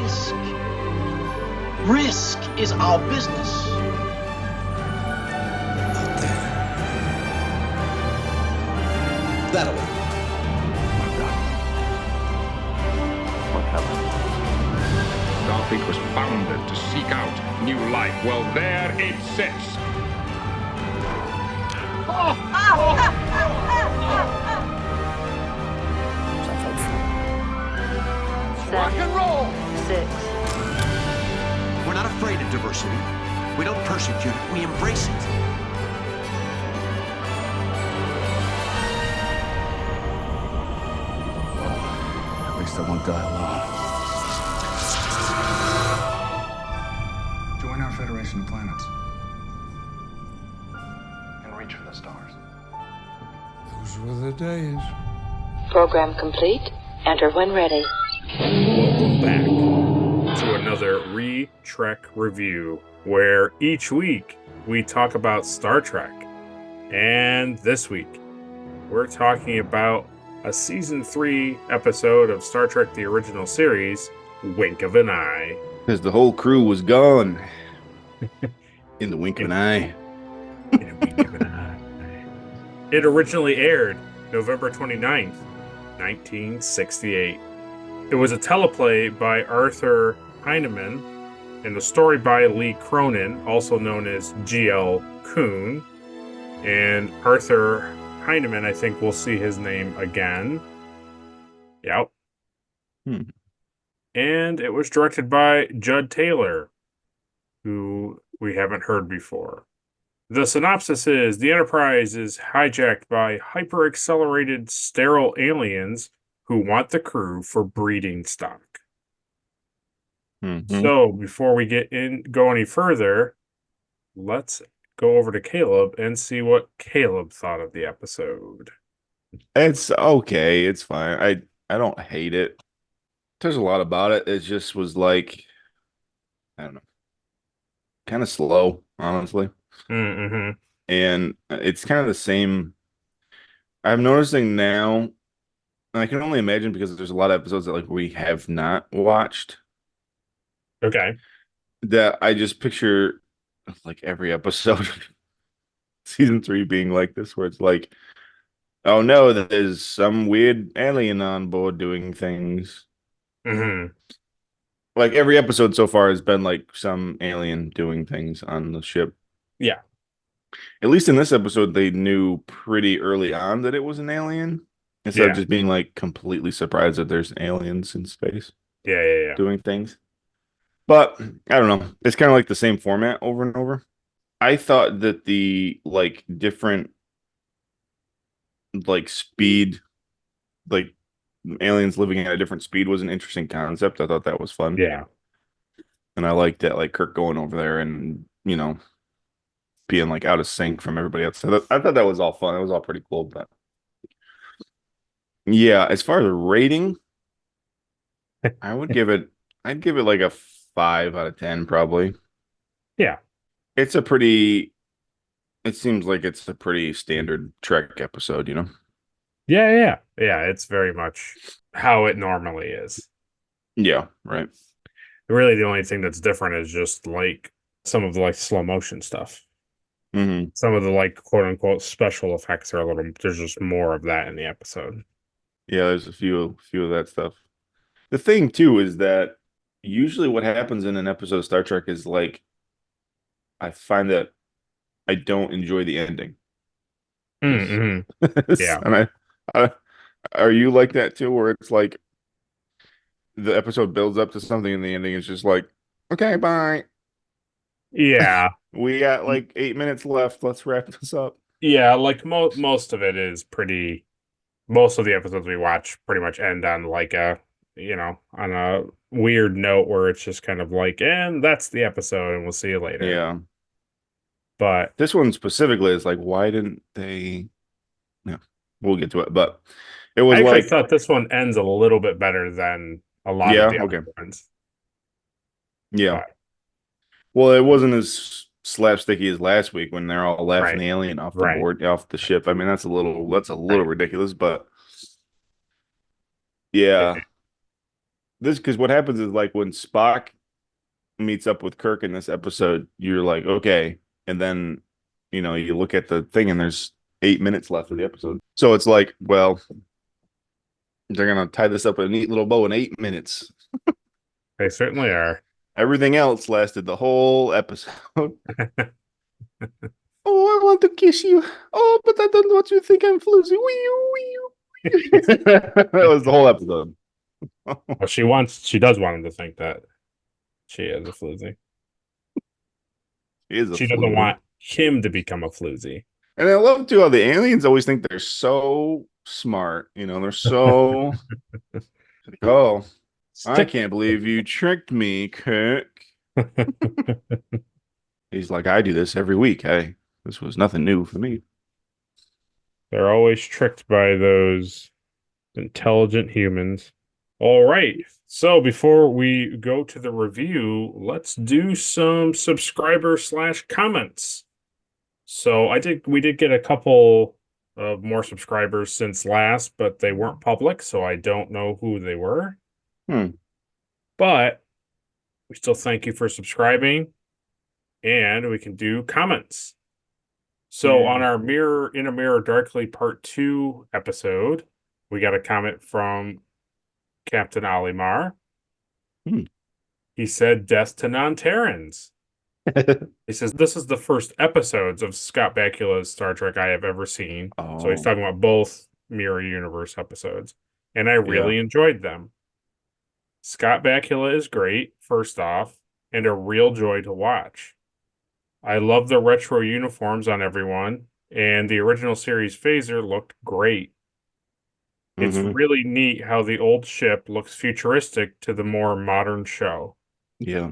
risk. Risk is our business. Out there. That way. What happened? Starfleet was founded to seek out new life. Well, there it sits. Sounds like fun. Rock and roll! 6, We're not afraid of diversity. We don't persecute it. We embrace it. At least I won't die alone. Join our Federation of Planets. And reach for the stars. Those were the days. program complete. Enter when ready. Welcome back to another Trek review, where each week we talk about Star Trek. And this week, we're talking about a Season 3 episode of Star Trek The Original Series, Wink of an Eye. Because the whole crew was gone. In the wink of an eye. In a wink of an eye. It originally aired November 29th, 1968. It was a teleplay by Arthur Heinemann and the story by Lee Cronin, also known as G.L. Kuhn. And Arthur Heinemann, I think we'll see his name again. Yep. And it was directed by Judd Taylor, who we haven't heard before. The synopsis is, the Enterprise is hijacked by hyper-accelerated sterile aliens who want the crew for breeding stock. So, before we go any further, let's go over to Caleb and see what Caleb thought of the episode. It's okay. It's fine. I don't hate it. There's a lot about it. It just was like, I don't know, kind of slow, honestly. Mm-hmm. And it's kind of the same. I'm noticing now, and I can only imagine because there's a lot of episodes that like we have not watched. Okay. That I just picture like every episode of season 3 being like this, where it's like, oh no, there's some weird alien on board doing things. Mm-hmm. Like every episode so far has been like some alien doing things on the ship. Yeah. At least in this episode, they knew pretty early on that it was an alien, instead of just being like completely surprised that there's aliens in space. Yeah. Doing things. But I don't know. It's kind of like the same format over and over. I thought that the like different like speed, like aliens living at a different speed was an interesting concept. I thought that was fun. Yeah. And I liked that, like Kirk going over there and, you know, being like out of sync from everybody else. So I thought that was all fun. It was all pretty cool. But yeah, as far as a rating, I'd give it like a 5 out of 10, probably. Yeah. It seems like it's a pretty standard Trek episode, you know? Yeah. It's very much how it normally is. Yeah, right. Really, the only thing that's different is just like some of the like slow motion stuff. Mm-hmm. Some of the like quote unquote special effects are there's just more of that in the episode. Yeah, there's a few of that stuff. The thing too is that usually what happens in an episode of Star Trek is like, I find that I don't enjoy the ending. Mm-hmm. Yeah. And I are you like that too, where it's like the episode builds up to something and the ending is just like, okay, bye. Yeah. We got like 8 minutes left. Let's wrap this up. Yeah, like most of it is pretty. Most of the episodes we watch pretty much end on like on a weird note where it's just kind of like, and that's the episode, and we'll see you later. Yeah. But this one specifically is like, why didn't they? Yeah, we'll get to it. But it was I thought this one ends a little bit better than a lot of the other ones. Yeah. But, well, it wasn't as slapsticky as last week when they're all laughing the alien off the board, off the ship. I mean, that's a little ridiculous, but yeah. this because what happens is like when Spock meets up with Kirk in this episode, you're like, okay, and then you look at the thing and there's 8 minutes left of the episode. So it's like, well, they're gonna tie this up in a neat little bow in 8 minutes. They certainly are. Everything else lasted the whole episode. Oh, I want to kiss you. Oh, but I don't want you to think I'm floozy. That was the whole episode. Well, she does want him to think that she is a floozy. She doesn't want him to become a floozy. And I love too how the aliens always think they're so smart. They're so oh, I can't believe you tricked me, Kirk. He's like, I do this every week. This was nothing new for me. They're always tricked by those intelligent humans. All right. So before we go to the review, let's do some subscriber/comments. So we did get a couple of more subscribers since last, but they weren't public, so I don't know who they were. But we still thank you for subscribing, and we can do comments. So on our Mirror in a Mirror Darkly Part 2 episode, we got a comment from Captain Olimar. He said, "Death to non-Terrans." He says, "This is the first episodes of Scott Bakula's Star Trek I have ever seen." So he's talking about both Mirror Universe episodes. And I really enjoyed them. Scott Bakula is great, first off, and a real joy to watch. I love the retro uniforms on everyone, and the original series phaser looked great. It's really neat how the old ship looks futuristic to the more modern show. Yeah.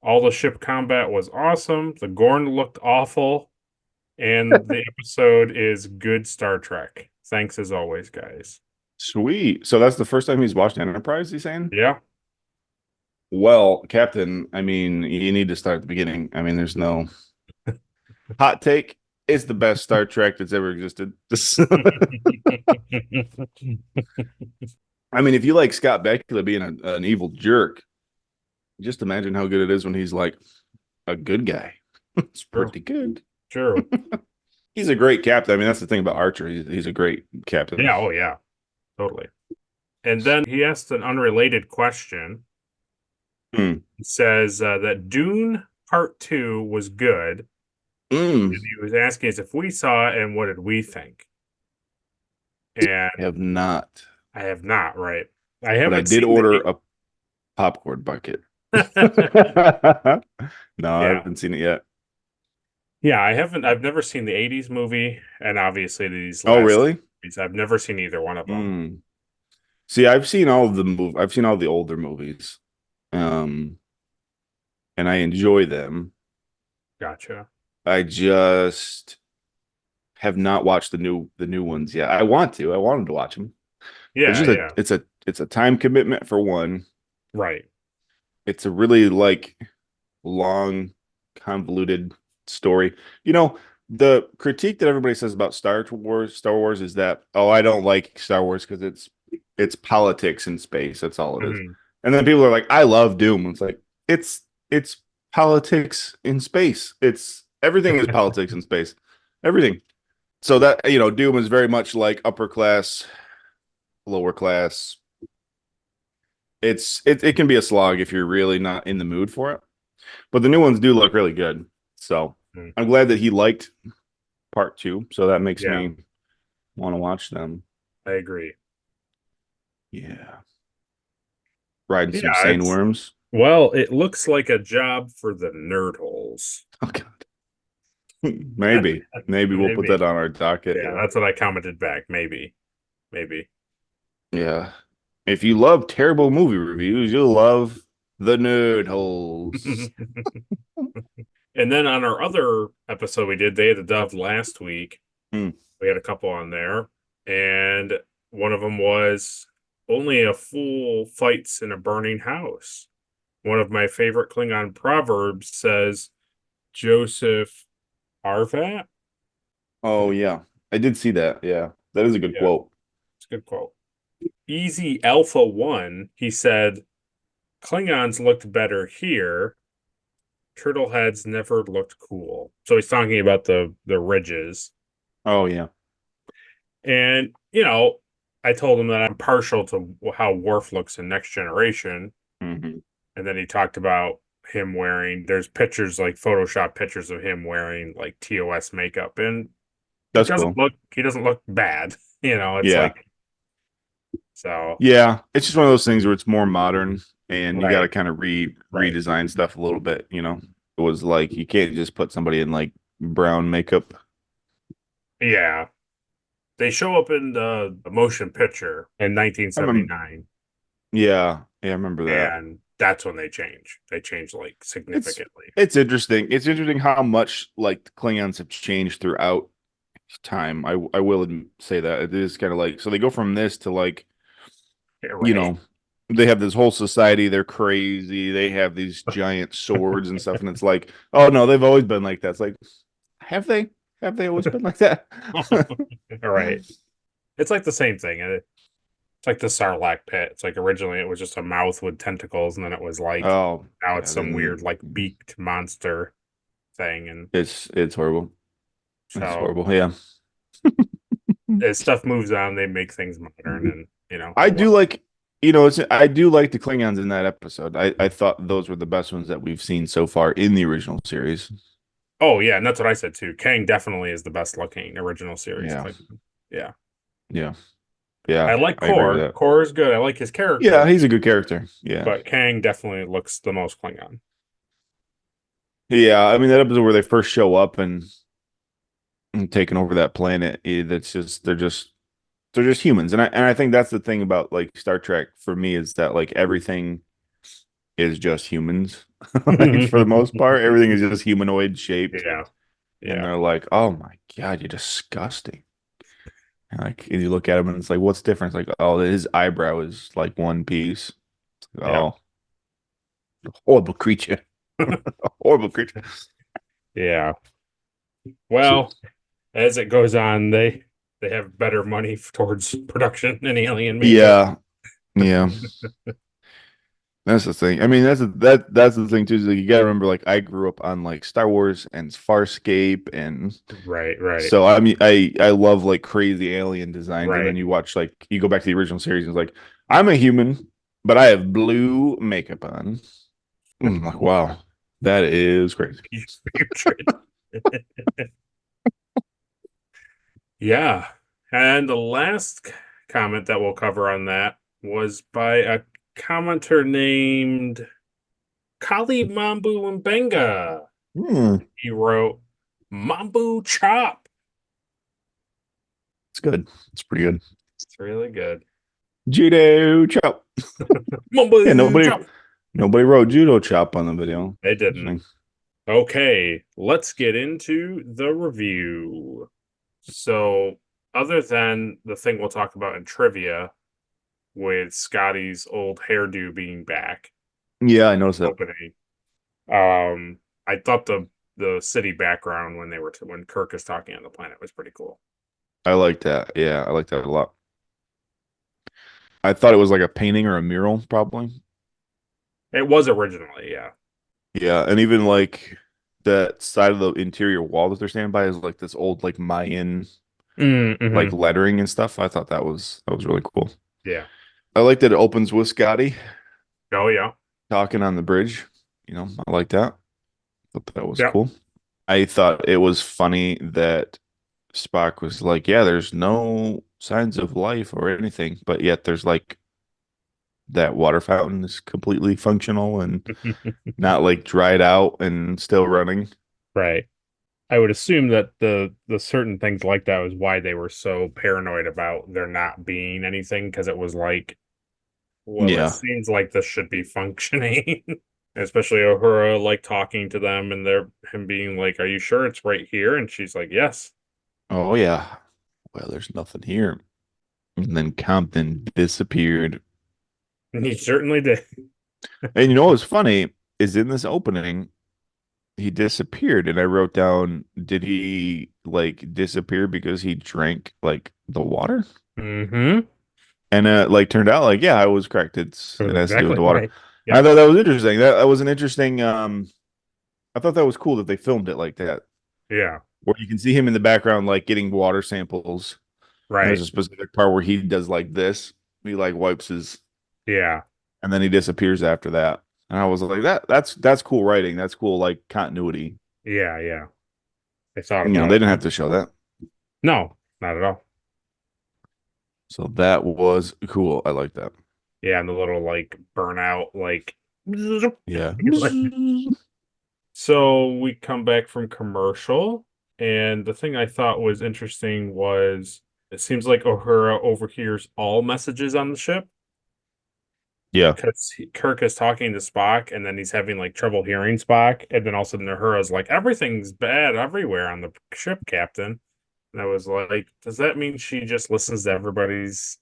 All the ship combat was awesome. The Gorn looked awful. And the episode is good Star Trek. Thanks as always, guys. Sweet. So that's the first time he's watched Enterprise, he's saying? Yeah. Well, Captain, I mean, you need to start at the beginning. I mean, there's no hot take. It's the best Star Trek that's ever existed. I mean, if you like Scott Bakula being an evil jerk, just imagine how good it is when he's like a good guy. It's pretty good. True. He's a great captain. I mean, that's the thing about Archer. He's a great captain. Yeah. Oh, yeah. Totally. And then he asked an unrelated question. He says that Dune Part 2 was good. And he was asking us if we saw it and what did we think. And I have not. I have not, right? I haven't. But I did order a popcorn bucket. No, I haven't seen it yet. Yeah, I haven't. I've never seen the 80s movie, and obviously these. Oh, really? Movies. I've never seen either one of them. See, I've seen all of the I've seen all the older movies, and I enjoy them. Gotcha. I just have not watched the new ones yet. I want to. I wanted to watch them. Yeah, it's a time commitment for one. Right. It's a really long, convoluted story. The critique that everybody says about Star Wars is that, oh, I don't like Star Wars because it's politics in space. That's all it is. And then people are like, I love Doom. It's like it's politics in space. Everything is politics in space. Everything. So that Doom is very much like upper class, lower class. It can be a slog if you're really not in the mood for it. But the new ones do look really good. So I'm glad that he liked Part 2. So that makes me want to watch them. I agree. Yeah. Riding some sane worms. Well, it looks like a job for the nerd holes. Oh, God. Maybe we'll put that on our docket. Yeah, that's what I commented back. Maybe. Yeah. If you love terrible movie reviews, you'll love the nerd holes. And then on our other episode we did, Day of the Dove last week, we had a couple on there. And one of them was only a fool fights in a burning house. One of my favorite Klingon proverbs says, Joseph Arvat. Oh, yeah. I did see that. Yeah. That is a good quote. It's a good quote. Easy Alpha 1, he said, Klingons looked better here. Turtle heads never looked cool. So he's talking about the ridges. Oh yeah. And, I told him that I'm partial to how Worf looks in Next Generation. Mm-hmm. And then he talked about him there's pictures, like Photoshop pictures of him wearing like TOS makeup. And That's cool. he doesn't look bad. It's Yeah. like, so. Yeah. It's just one of those things where it's more modern and you got to Right. kind of Right. redesign stuff a little bit. It was like you can't just put somebody in like brown makeup. Yeah. They show up in the motion picture in I remember. 1979. Yeah. Yeah. I remember that. And that's when they change. They change like It's significantly. it's interesting. It's interesting how much like the Klingons have changed throughout time. I will say that it is kind of like so they go from this to like Right. they have this whole society. They're crazy. They have these giant swords and stuff, and it's like, oh no, they've always been like that. It's like, have they? Have they always been like that? All right. It's like the same thing. It's like the Sarlacc pit. It's like originally it was just a mouth with tentacles, and then it was like Oh, now yeah, it's some then weird like beaked monster thing. And it's horrible. It's so horrible. Yeah. as stuff moves on, they make things modern and I do like, I do like the Klingons in that episode. I thought those were the best ones that we've seen so far in the original series. Oh yeah, and that's what I said too. Kang definitely is the best looking original series. Yeah. Yeah. Yeah. Yeah. I like I agree with Kor. that. Kor is good. I like his Yeah, character, he's a good character. Yeah. but Kang definitely looks the most Klingon. Yeah, I mean that episode where they first show up and taking over that planet, that's just they're just humans. And I think that's the thing about like Star Trek for me is that like everything is just humans. Like for the most part, everything is just humanoid shaped. Yeah. And Yeah. they're like, "Oh my God, you're disgusting." And like you look at him and it's like, "What's different?" It's like, "Oh, his eyebrow is like one piece." Yeah. Oh, horrible creature. Horrible creature. Yeah. Well, as it goes on, they have better money towards production and alien makeup. Yeah. Yeah. That's the thing. I mean, that's the thing too. Is like, you gotta remember, like I grew up on like Star Wars and Farscape, and Right, right, so I mean, I love like crazy alien designs. And then right. you watch like you go back to the original series, and it's like I'm a human, but I have blue makeup on. I'm like, wow, that is crazy. Yeah. And the last comment that we'll cover on that was by a commenter named Kali Mambu Mbenga. Hmm, He wrote Mambu Chop. it's good. It's pretty good. It's really good. Judo chop. Mambu Yeah, Chop. nobody wrote judo chop on the video. They didn't. Okay, let's get into the review. So, other than the thing we'll talk about in trivia with Scotty's old hairdo being back, Yeah, I noticed that. opening, I thought the city background when Kirk is talking on the planet was pretty cool. I like that. Yeah, I like that a lot. I thought it was like a painting or a mural, probably. It was originally, yeah. Yeah, and even like that side of the interior wall that they're standing by is like this old like Mayan like Mm-hmm. lettering and stuff. I thought that was really cool. Yeah. I like that it opens with Scotty Oh yeah. talking on the bridge. I like that. Thought that was Yeah. cool. I thought it was funny that Spock was like, "Yeah, there's no signs of life or anything, but yet there's like that water fountain is completely functional and not like dried out and still running." Right. I would assume that the certain things like that was why they were so paranoid about there not being anything, because it was like, well, it Yeah. seems like this should be functioning. Especially Uhura like talking to them and him being like, "Are you sure it's right here?" And she's like, "Yes." Oh yeah. Well, there's nothing here. And then Compton disappeared. And he certainly did. And you know what's funny is in this opening, he disappeared, and I wrote down, did he like disappear because he drank like the water? Mm-hmm. And like turned out like, yeah, I was correct. It has to do with exactly the water. right. And I Yep. thought that was interesting. That was an interesting I thought that was cool that they filmed it like that. Yeah. Where you can see him in the background like getting water samples. And there's Right. a specific part where he does like this. He like wipes his Yeah. and then he disappears after that. And I was like, that's cool writing. That's cool like continuity. Yeah. Yeah. They thought You know, about they it. didn't have to show that. No, not at all. So that was cool. I like that. Yeah, and the little like burnout, like Yeah. so we come back from commercial, and the thing I thought was interesting was it seems like Uhura overhears all messages on the ship Yeah. because Kirk is talking to Spock, and then he's having like trouble hearing Spock, and then all of a sudden Uhura's like, "Everything's bad everywhere on the ship, Captain." And I was like, "Does that mean she just listens to everybody's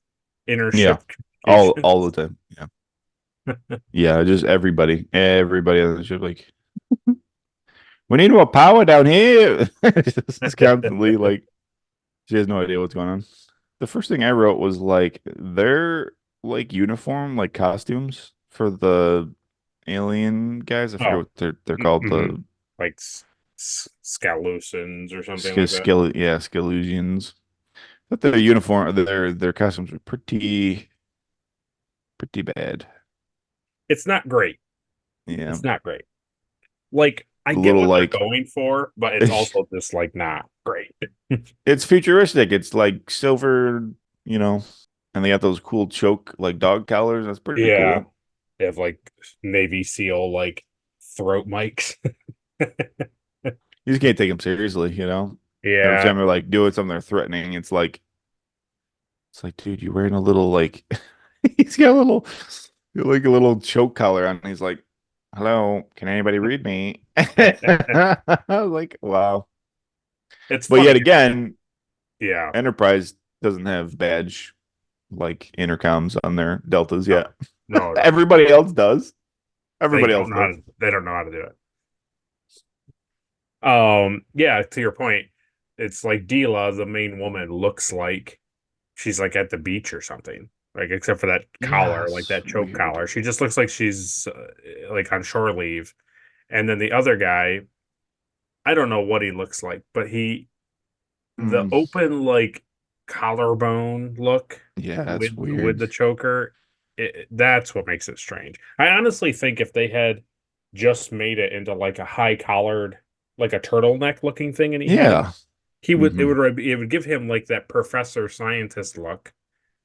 inner Yeah. ship communications?" All the time. Yeah. Yeah, just everybody. Everybody on the ship like we need more power down here. Just constantly like she has no idea what's going on. The first thing I wrote was like their like uniform, like costumes for the alien guys. I forget Oh, what they're called. mhm. The Like Scalusins or something like that. Scalusians. But their uniform, their costumes are pretty bad. It's not great. Yeah, It's not great. Like I a get little what they're like going for, but it's also just like not great. it's futuristic. It's like silver, you know, and they got those cool choke like dog collars. That's pretty Yeah, cool. they have like Navy SEAL like throat mics. You just can't take them seriously, you know. Every Yeah, time they're like doing something they're threatening, it's like, dude, you're wearing a little like he's got a little like a little choke collar on. And he's like, "Hello, can anybody read me?" I was like, "Wow." it's But funny. yet again, Yeah, Enterprise doesn't have badge like intercoms on their deltas no, yet. no, no. Everybody else does. They Everybody don't else know how does. to. They don't know how to do it. Yeah. To your point, it's like Dila, the main woman, looks like she's like at the beach or something. Like except for that collar, like Yes, that choke weird. collar, she just looks like she's like on shore leave. And then the other guy, I don't know what he looks like, but the Mm, open like collarbone look yeah, that's with weird. the choker, that's what makes it strange. I honestly think if they had just made it into like a high collared, like a turtleneck looking thing, and he had it, Yeah. he would Hmm. it would give him like that professor scientist look,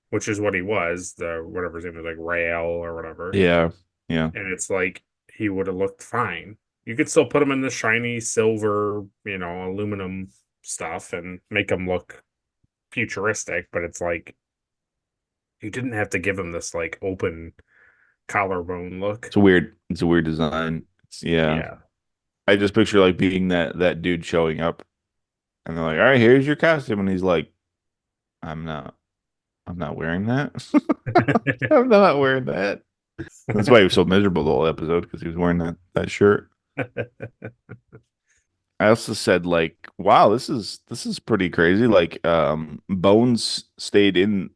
which is what he was, the whatever his name was, like Rael or whatever. Yeah. Yeah. And it's like he would have looked fine. You could still put him in the shiny silver, aluminum stuff and make him look futuristic, but it's like you didn't have to give him this like open collarbone look. It's a weird design. Yeah. Yeah. I just picture like being that dude showing up and they're like, all right, here's your costume. And he's like, I'm not I'm not wearing that. I'm not wearing that. That's why he was so miserable the whole episode because he was wearing that shirt. I also said like, wow, this is pretty crazy. Like, Bones stayed in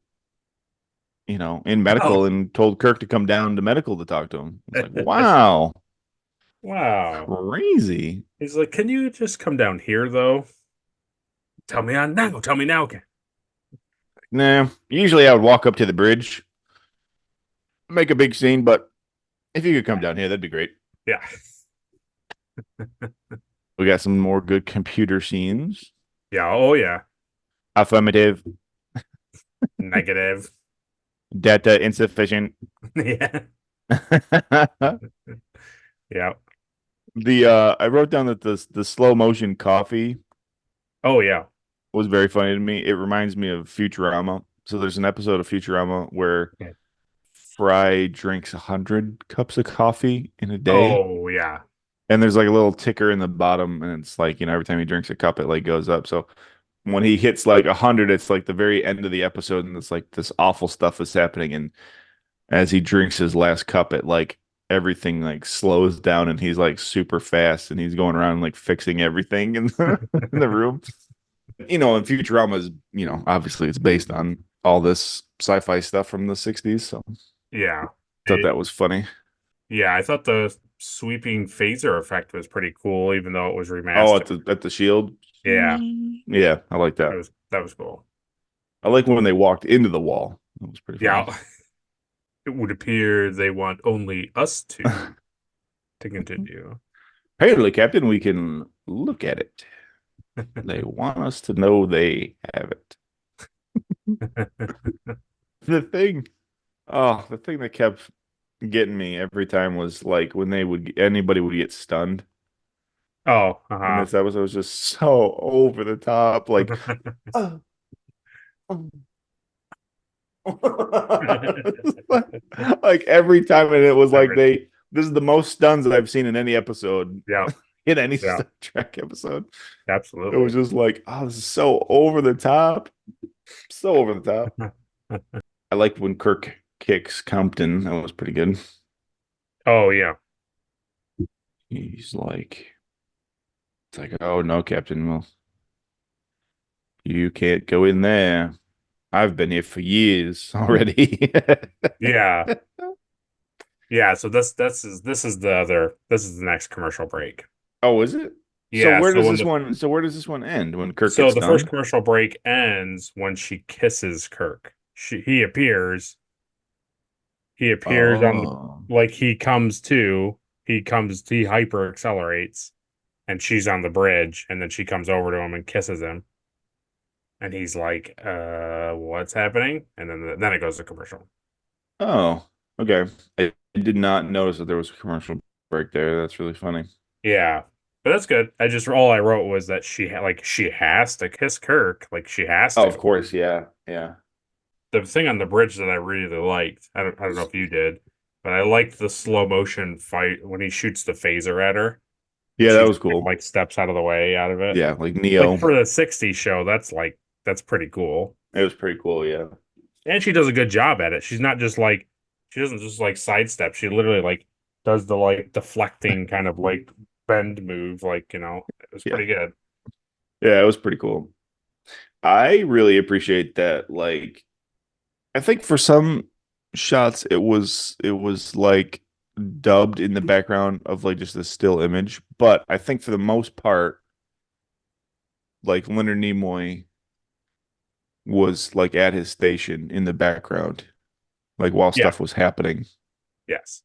Oh, medical and told Kirk to come down to medical to talk to him. It's like, wow, wow. crazy. He's like, can you just come down here though? Tell me on now. Tell me now. Nah, usually I would walk up to the bridge, make a big scene, but if you could come down here, that'd be great. Yeah. We got some more good computer scenes. Yeah. Oh yeah. Affirmative. Negative. Data insufficient. Yeah. Yeah. I wrote down that the slow motion coffee Oh yeah. was very funny to me. It reminds me of Futurama. So there's an episode of Futurama where Okay. Fry drinks 100 cups of coffee in a day. Oh yeah. And there's like a little ticker in the bottom, and it's like, every time he drinks a cup, it like goes up. So when he hits like 100, it's like the very end of the episode, and it's like this awful stuff is happening. And as he drinks his last cup, it like everything like slows down, and he's like super fast, and he's going around like fixing everything in the, in the room. And Futurama is, obviously it's based on all this sci-fi stuff from the 60s. So Yeah. thought that was funny. Yeah, I thought the sweeping phaser effect was pretty cool, even though it was Oh, remastered. at the shield. Yeah, Yeah, I like that that. was cool. I like when they walked into the wall. That was pretty funny. Yeah, it would appear they want only us to continue. Apparently, Captain, we can look at it. They want us to know they have it. The thing, the thing that kept getting me every time was like when anybody would get stunned. Oh, And this episode was just so over the top. Like, like every time, and it was like this is the most stuns that I've seen in any episode. Yeah, In any yeah, Star Trek episode. absolutely. It was just like, oh, this is so over the top. So over the top. I liked when Kirk kicks Compton. That was pretty good. Oh yeah. He's like, it's like, oh no, Captain. Well, you can't go in there. I've been here for years already. Yeah. Yeah, so this is the next commercial break. Oh, is it? Yeah, so where so does when this one? So where does this one end? When Kirk So gets the first done? commercial break ends when she kisses Kirk. He appears. He appears on Oh, like he comes to. He hyper accelerates, and she's on the bridge, and then she comes over to him and kisses him, and he's like, what's happening?" And then it goes to commercial. oh, okay. I did not notice that there was a commercial break there. That's really funny. Yeah, but that's good. All I wrote was that she has to kiss Kirk, like she has Oh, to. of course, yeah, yeah. The thing on the bridge that I really liked, I don't know if you did, but I liked the slow motion fight when he shoots the phaser at her and Yeah, that she was cool. like steps out of the way out of it. Yeah, like Like Neo. for the 60s show, that's pretty cool. It was pretty cool, yeah. And she does a good job at it. She doesn't just like sidestep. She literally like does the like deflecting kind of like bend move, like, it was Yeah. pretty good. Yeah, it was pretty cool. I really appreciate that. Like, I think for some shots it was like dubbed in the background of like just a still image. But I think for the most part, like Leonard Nimoy was like at his station in the background, like while Yeah. stuff was happening. Yes.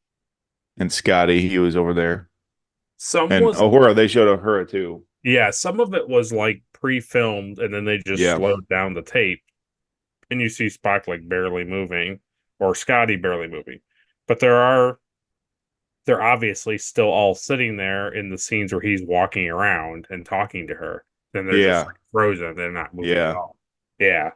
And Scotty, he was over there. Some And was Uhura, they showed Uhura too. Yeah, some of it was like pre-filmed and then they just Yeah. slowed down the tape and you see Spock like barely moving or Scotty barely moving. But they're obviously still all sitting there in the scenes where he's walking around and talking to her. Then they're just Yeah. like frozen. They're not moving Yeah. at all. Yeah.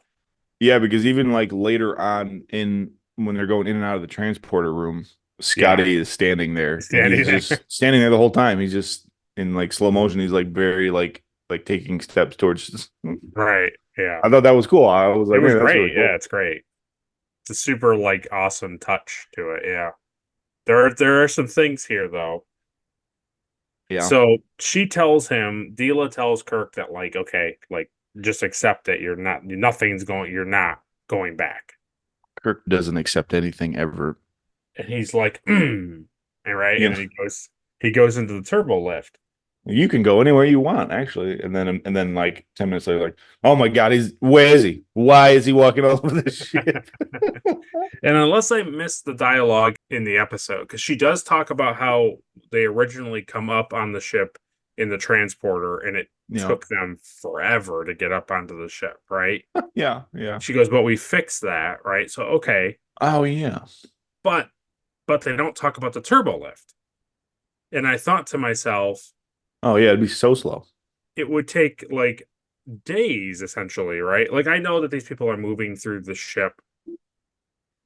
Yeah, because even like later on in when they're going in and out of the transporter room, Scotty is standing there. And he's just standing there the whole time. He's just in like slow motion. He's like very like taking steps towards. Right. Yeah. I thought that was cool. I was like, It was man, that's great. really cool. Yeah, it's great. It's a super like awesome touch to it. Yeah. There are some things here though. Yeah. So Deela tells Kirk that like, okay, like just accept it. You're not going back. Kirk doesn't accept anything ever. And he's like, and right. Yeah. And then he goes into the turbo lift. You can go anywhere you want, actually. And then like 10 minutes later, like, oh my God, where is he? Why is he walking all over this shit? And unless I missed the dialogue in the episode, because she does talk about how they originally come up on the ship in the transporter and it took them forever to get up onto the ship, right? Yeah, yeah. She goes, but we fixed that, right? So okay. Oh yeah. But they don't talk about the turbo lift. And I thought to myself, oh yeah, it'd be so slow. It would take like days essentially, right? Like I know that these people are moving through the ship.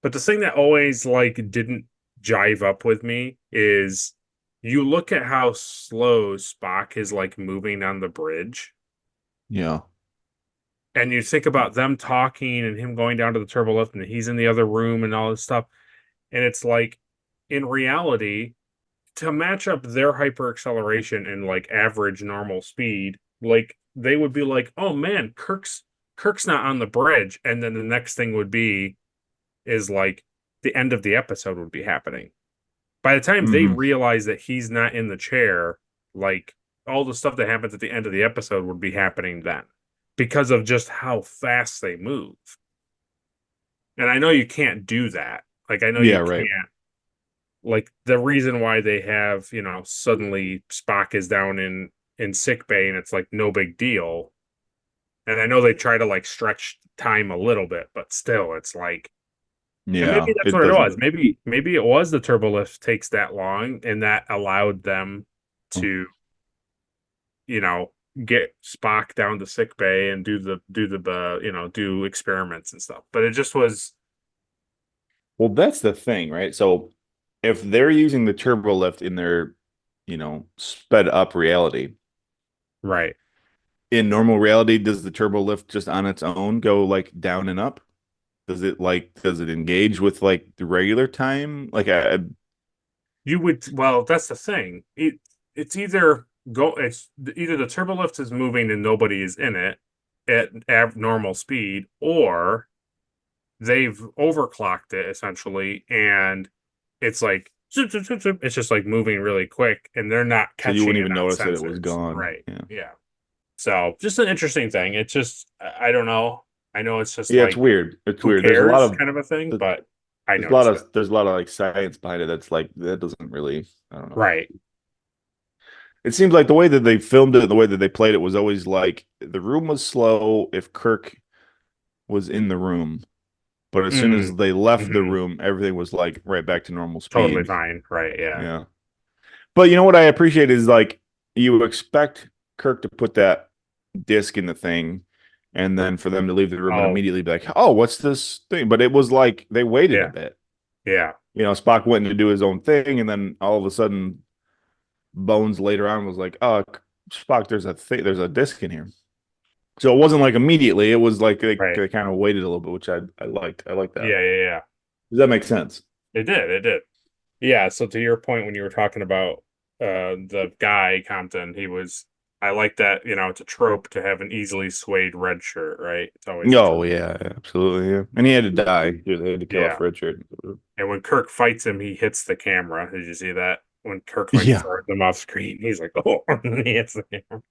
But the thing that always like didn't jive up with me is you look at how slow Spock is like moving on the bridge. Yeah. And you think about them talking and him going down to the turbo lift and he's in the other room and all this stuff. And it's like in reality, to match up their hyper acceleration and like average normal speed, like they would be like, oh man, Kirk's Kirk's not on the bridge, and then the next thing would be is like the end of the episode would be happening. By the time they realize that he's not in the chair, like all the stuff that happens at the end of the episode would be happening then because of just how fast they move. And I know you can't do that. Like, I know you can't. Like, the reason why they have, suddenly Spock is down in sick bay and it's like no big deal. And I know they try to like stretch time a little bit, but still, it's like, and maybe that's what it was. Maybe it was the turbolift takes that long, and that allowed them to, get Spock down to sick bay and do experiments and stuff. But it just was. Well, that's the thing, right? So if they're using the turbo lift in their, sped up reality, Right. In normal reality, does the turbo lift just on its own go like down and up? Does it engage with like the regular time? Like You would, well, that's the thing. It's either the turbo lift is moving and nobody is in it at normal speed, or they've overclocked it essentially, and it's like it's just like moving really quick, and they're not so catching you wouldn't even it on notice that it sensors. was gone. Right. Yeah. So just an interesting thing. It's just, I don't know. I know it's just Yeah, like, it's weird. It's who weird. cares, There's a lot of kind of a thing, but I know there's a lot of like science behind it that's like that doesn't really, I don't know. Right. It seems like the way that they filmed it, the way that they played it was always like the room was slow if Kirk was in the room. But as soon as they left the room, everything was like right back to normal speed. Totally fine. Right. Yeah. Yeah. But you know what I appreciate is like you expect Kirk to put that disc in the thing and then for them to leave the room and immediately be like, oh, what's this thing? But it was like they waited a bit. Yeah. Spock went to do his own thing, and then all of a sudden Bones later on was like, oh, Spock, there's a disc in here. So it wasn't like immediately. It was like they kind of waited a little bit, which I liked. I like that. Yeah. Does that make sense? It did. Yeah. So to your point, when you were talking about the guy Compton, I like that. It's a trope to have an easily swayed red shirt, right? It's always. Oh yeah, absolutely. Yeah, and he had to die. They had to kill off Richard. And when Kirk fights him, he hits the camera. Did you see that? When Kirk throws him off screen, he's like, "Oh," and he hits the camera.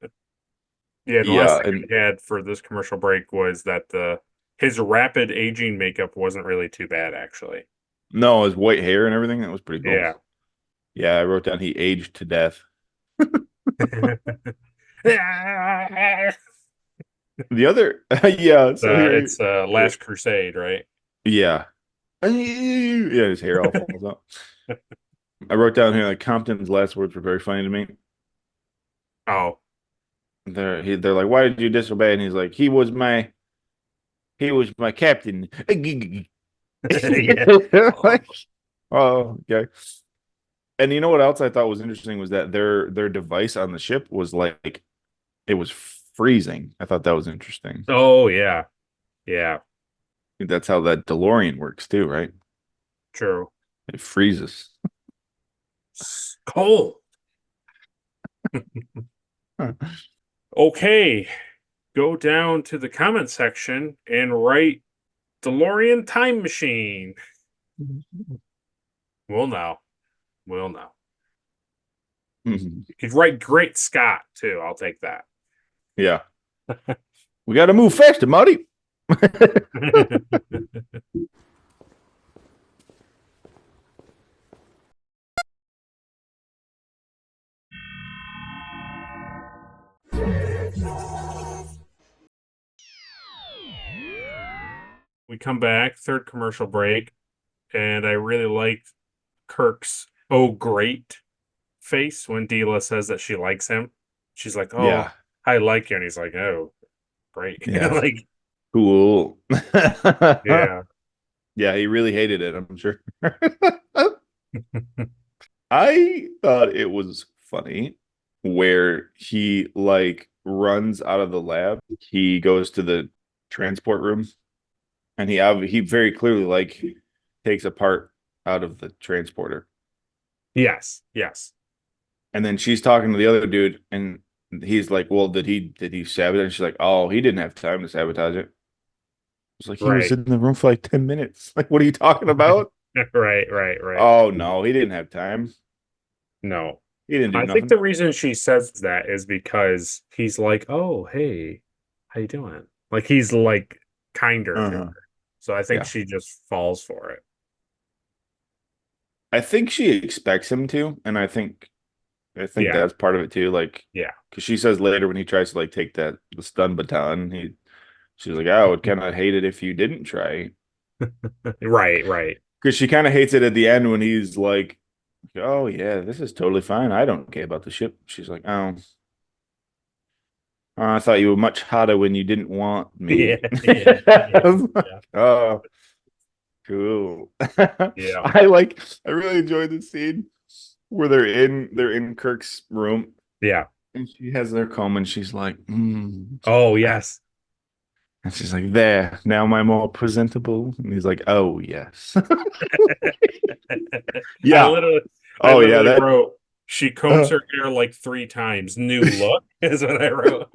Yeah, the last thing we had for this commercial break was that his rapid aging makeup wasn't really too bad, actually. No, his white hair and everything, that was pretty cool. Yeah. I wrote down he aged to death. The other, it's Last Crusade, right? Yeah, his hair all falls out. I wrote down here like Compton's last words were very funny to me. Oh, they're like, why did you disobey? And he's like, he was my captain. Like, oh, okay. And you know what else I thought was interesting was that their device on the ship was like it was freezing. I thought that was interesting. Oh yeah. That's how that DeLorean works too, right? True. It freezes. It's cold. Okay. Go down to the comment section and write DeLorean time machine. We'll know. You could write Great Scott too. I'll take that. Yeah. We got to move faster, Marty. We come back, third commercial break, and I really liked Kirk's "oh great" face when Deela says that she likes him. She's like, "Oh, yeah. I like you," and he's like, "Oh, great." Yeah. Like, cool. Yeah. Yeah, he really hated it, I'm sure. I thought it was funny where he like runs out of the lab. He goes to the transport room and he very clearly like takes a part out of the transporter. Yes. And then she's talking to the other dude and he's like, well, did he sabotage? And she's like, oh, he didn't have time to sabotage it. It's like he was Right. in the room for like 10 minutes. Like, what are you talking about? Right. Oh no, he didn't have time. No. He didn't do I think nothing. the reason she says that is because he's like, "Oh, hey, how you doing?" Like he's like kinder to her. Uh-huh. So I think Yeah. she just falls for it. I think she expects him to, and I think Yeah. that's part of it too. Like, Yeah. because she says later when he tries to like take the stun baton, she's like, "I would kind of hate it if you didn't try." Right. Because she kind of hates it at the end when he's like, "Oh yeah, this is totally fine. I don't care about the ship." She's like, "Oh, I thought you were much hotter when you didn't want Yeah. me." Yeah. Yeah. Oh, cool. Yeah. I really enjoyed the scene where they're in Kirk's room Yeah. and she has their comb and she's like, Oh, yes. and she's like, there, now am I more presentable? And he's like, oh yes. I Yeah. literally I Oh yeah, literally that wrote she combs uh, her hair like 3 times. New look is what I wrote.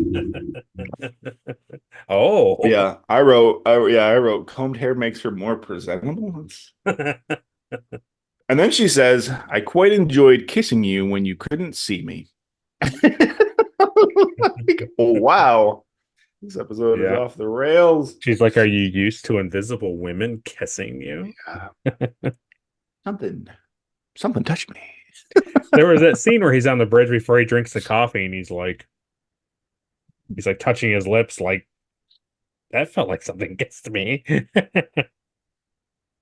Oh. yeah, I wrote combed hair makes her more presentable. And then she says, I quite enjoyed kissing you when you couldn't see me. Like, oh wow. This episode is Yeah. off the rails. She's like, "Are you used to invisible women kissing you?" Yeah. Something, something touched me. There was that scene where he's on the bridge before he drinks the coffee and he's like touching his lips like that felt like something kissed me.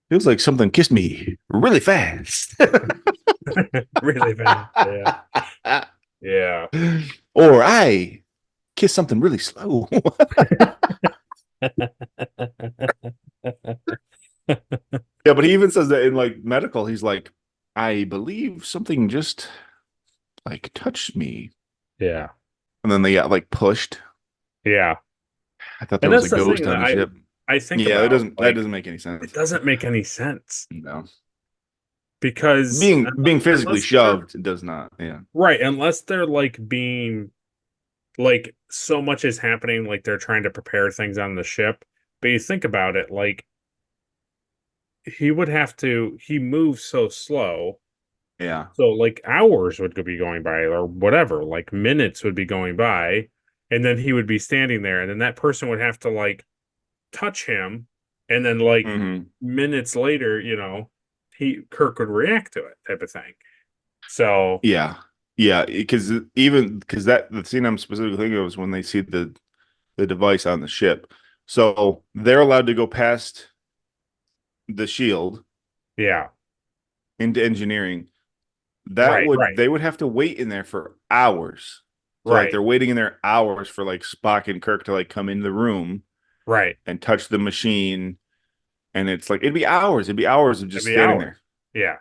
Feels like something kissed me really fast. Really bad. Yeah. Yeah. Or I kissed something really slow. Yeah, but he even says that in like medical, he's like, I believe something just like touched me. Yeah. And then they got like pushed. Yeah. I thought there And was that's a the thing ghost that on the ship. I think Yeah, about that like doesn't make any it sense. doesn't make any sense No. because Being physically unless they're shoved does not. Yeah. right, unless they're like being like so much is happening, like they're trying to prepare things on the ship. But you think about it, like he moves so slow. Yeah. So like hours would be going by or whatever, like minutes would be going by, and then he would be standing there, and then that person would have to like touch him, and then like Hmm. minutes later, he Kirk would react to it, type of thing. So Yeah. Yeah. Because that the scene I'm specifically thinking of is when they see the device on the ship. So they're allowed to go past the shield yeah, into engineering. right, right, They would have to wait in there for hours. So like right, they're waiting in there hours for like Spock and Kirk to like come in the room right. and touch the machine. And it's like it'd be hours. It'd be hours of just Every standing hour. there. Yeah.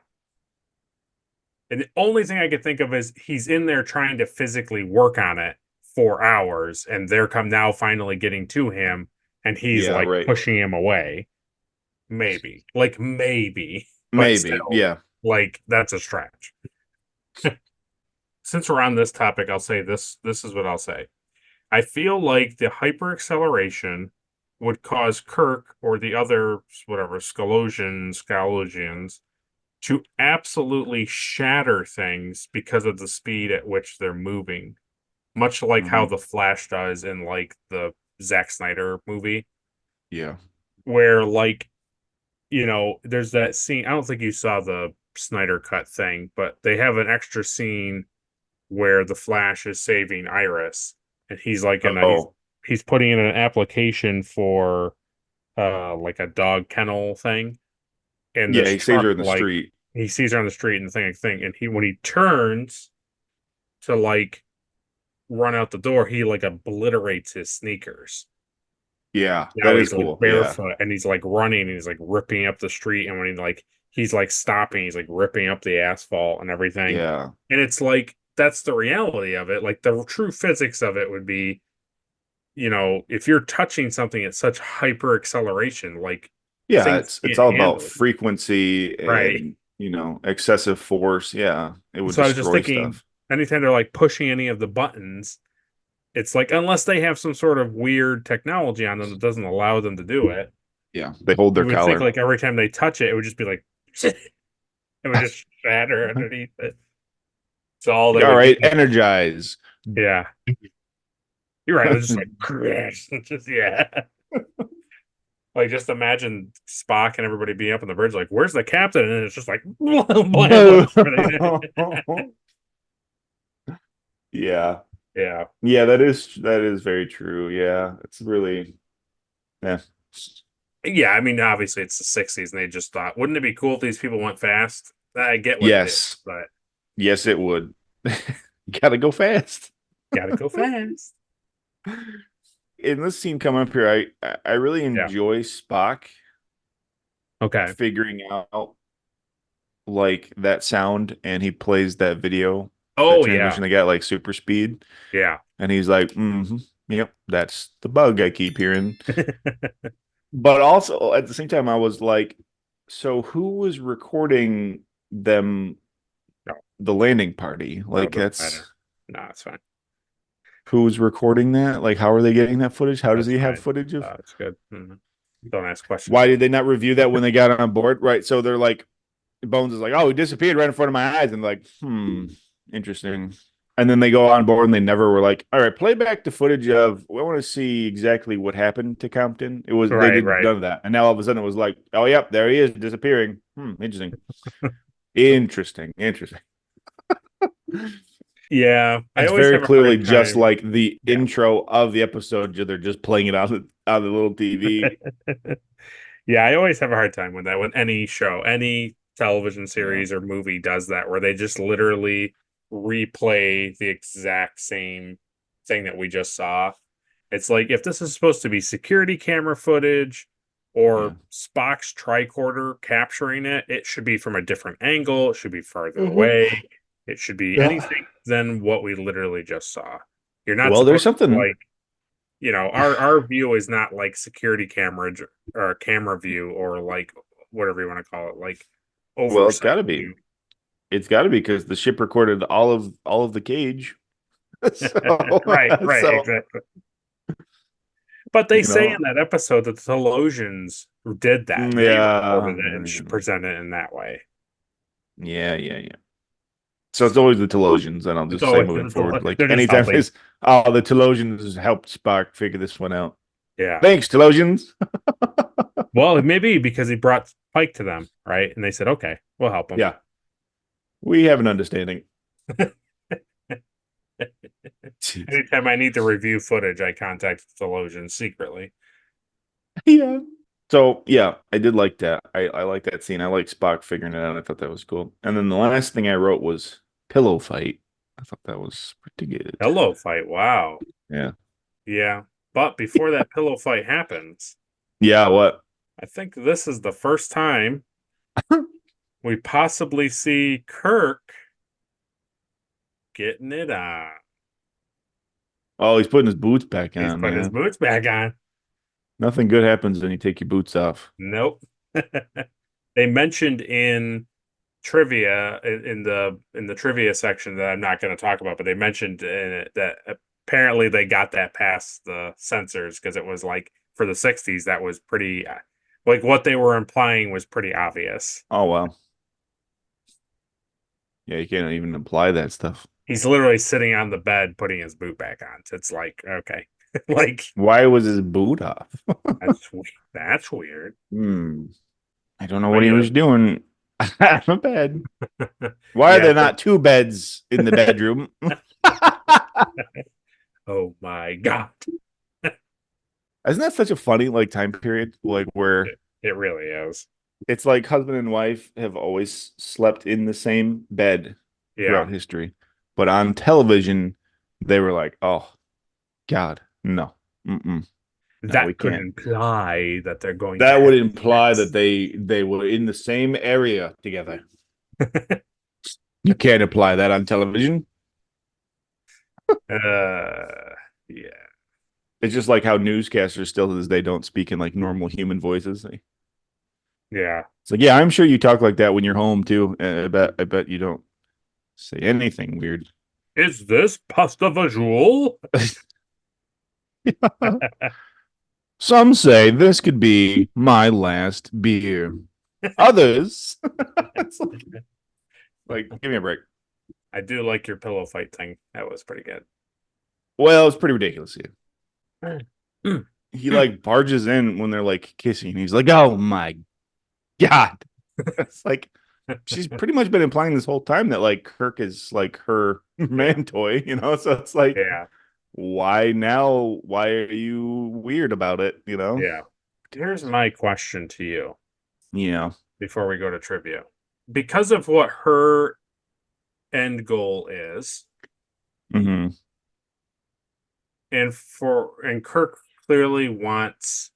And the only thing I could think of is he's in there trying to physically work on it for hours, and they're come now finally getting to him, and he's Yeah, like right. pushing him away. Maybe, but Maybe. still, Yeah. like that's a stretch. Since we're on this topic, I'll say this. This is what I'll say. I feel like the hyperacceleration would cause Kirk or the other whatever Scalosians to absolutely shatter things because of the speed at which they're moving, much like how Hmm. the Flash does in like the Zack Snyder movie, Yeah. where like there's that scene. I don't think you saw the Snyder cut thing, but they have an extra scene where the Flash is saving Iris, and he's like Oh. he's putting in an application for like a dog kennel thing, and Yeah, this he sees truck her in the like street. he sees her on the street and the thing, and he when he turns to like run out the door, he like obliterates his sneakers. Yeah, Now that is he's like cool. Yeah. barefoot and he's like running and he's like ripping up the street, and when he's like stopping, he's like ripping up the asphalt and everything. Yeah. And it's like that's the reality of it. Like the true physics of it would be, if you're touching something at such hyper acceleration, like Yeah, things it's can't all about handle it. frequency Right. and excessive force. Yeah, it would So I was just destroy thinking, stuff. anytime they're like pushing any of the buttons, it's like, unless they have some sort of weird technology on them that doesn't allow them to do it, Yeah, they hold their you would collar. think like every time they touch it, it would just be like, it would just shatter underneath it. So all they All would right, do, energize. yeah, you're right. It was just like, crash. Just yeah. Like, just imagine Spock and everybody being up on the bridge, like, "Where's the captain?" And it's just like, Yeah, yeah, yeah, that is very true. Yeah, it's really, yeah, yeah. I mean, obviously, it's the '60s, and they just thought, wouldn't it be cool if these people went fast? I get what it is, yes, but yes, it would. Gotta go fast. gotta go fast. In this scene coming up here, I really Yeah. enjoy Spock Okay. figuring out like that sound, and he plays that video, that Oh yeah, transmission they got like super speed, yeah. and he's like, yep, that's the bug I keep hearing. But also at the same time, I was like, so who was recording them, No, the landing party? no, Like, it doesn't that's matter. No, it's fine. who's recording that? Like, how are they getting that footage? How does That's he have fine. footage of? It's good. Don't ask questions. Why did they not review that when they got on board? Right. So they're like, Bones is like, oh, he disappeared right in front of my eyes. And like, interesting. And then they go on board and they never were like, all right, play back the footage of, we want to see exactly what happened to Compton. It was, they did Right. none of that. And now all of a sudden it was like, oh, yep, there he is disappearing. Interesting. Interesting. Yeah, I It's always very have a clearly hard just time. like the Yeah. intro of the episode. They're just playing it on the little TV. Yeah, I always have a hard time with that. When any show, any television series or movie does that, where they just literally replay the exact same thing that we just saw. It's like, if this is supposed to be security camera footage or Spock's tricorder capturing it, it should be from a different angle. It should be farther away. It should be anything than what we literally just saw. You're not Well, there's supposed to, something. like, our view is not like security camera or camera view, or like whatever you want to call it, like oversight. Well, it's got to be. view. It's got to be because the ship recorded all of the cage. So, Right, so, exactly. But they you say know, in that episode that the Telosians did that. They yeah, recorded it and presented it in that way. yeah. So it's always the Telosians, and I'll It's just say always moving the forward, Telo- like they're just anytime helping. is, the Telosians helped Spock figure this one out. Yeah. Thanks, Telosians. Well, maybe because he brought Pike to them, right? And they said, okay, we'll help him. Yeah, we have an understanding. Anytime I need to review footage, I contact the Telosians secretly. Yeah. So yeah, I did like that. I like that scene. I like Spock figuring it out. I thought that was cool. And then the last thing I wrote was pillow fight. I thought that was pretty good. Pillow fight. Wow. Yeah. Yeah. But before that pillow fight happens, Yeah. What? I think this is the first time we possibly see Kirk getting it on. Oh, he's putting his boots back on. He's put his Man. boots back on. Nothing good happens when you take your boots off. Nope. They mentioned in trivia, in the trivia section that I'm not going to talk about, but they mentioned in it that apparently they got that past the censors, because it was like, for the '60s, that was pretty, like, what they were implying was pretty obvious. Oh wow. Yeah, you can't even imply that stuff. He's literally sitting on the bed putting his boot back on. So it's like, okay. Like, Why was his boot off? that's weird. I don't know what he was doing on the bed. Why are Yeah, there not two beds in the bedroom? Oh my God. Isn't that such a funny like time period? Like where It really is. it's like husband and wife have always slept in the same bed throughout history. But on television, they were like, oh God, no. That we could can't. imply that they're going That to would have imply sex. that they were in the same area together. You can't imply that on television. Yeah. It's just like how newscasters still to this day don't speak in like normal human voices. Yeah. It's like, yeah, I'm sure you talk like that when you're home too. I bet you don't say anything weird. Is this pasta visual? Some say this could be my last beer. Others, it's like, give me a break. I do like your pillow fight thing. That was pretty good. Well, it's pretty ridiculous here. Mm. He like barges in when they're like kissing. He's like, "Oh my god!" It's like she's pretty much been implying this whole time that like Kirk is like her man toy, you know. So it's like, Yeah. why now? Why are you weird about it? You know? Yeah. Here's my question to you Yeah. before we go to trivia. Because of what her end goal is, Mm-hmm. and Kirk clearly wants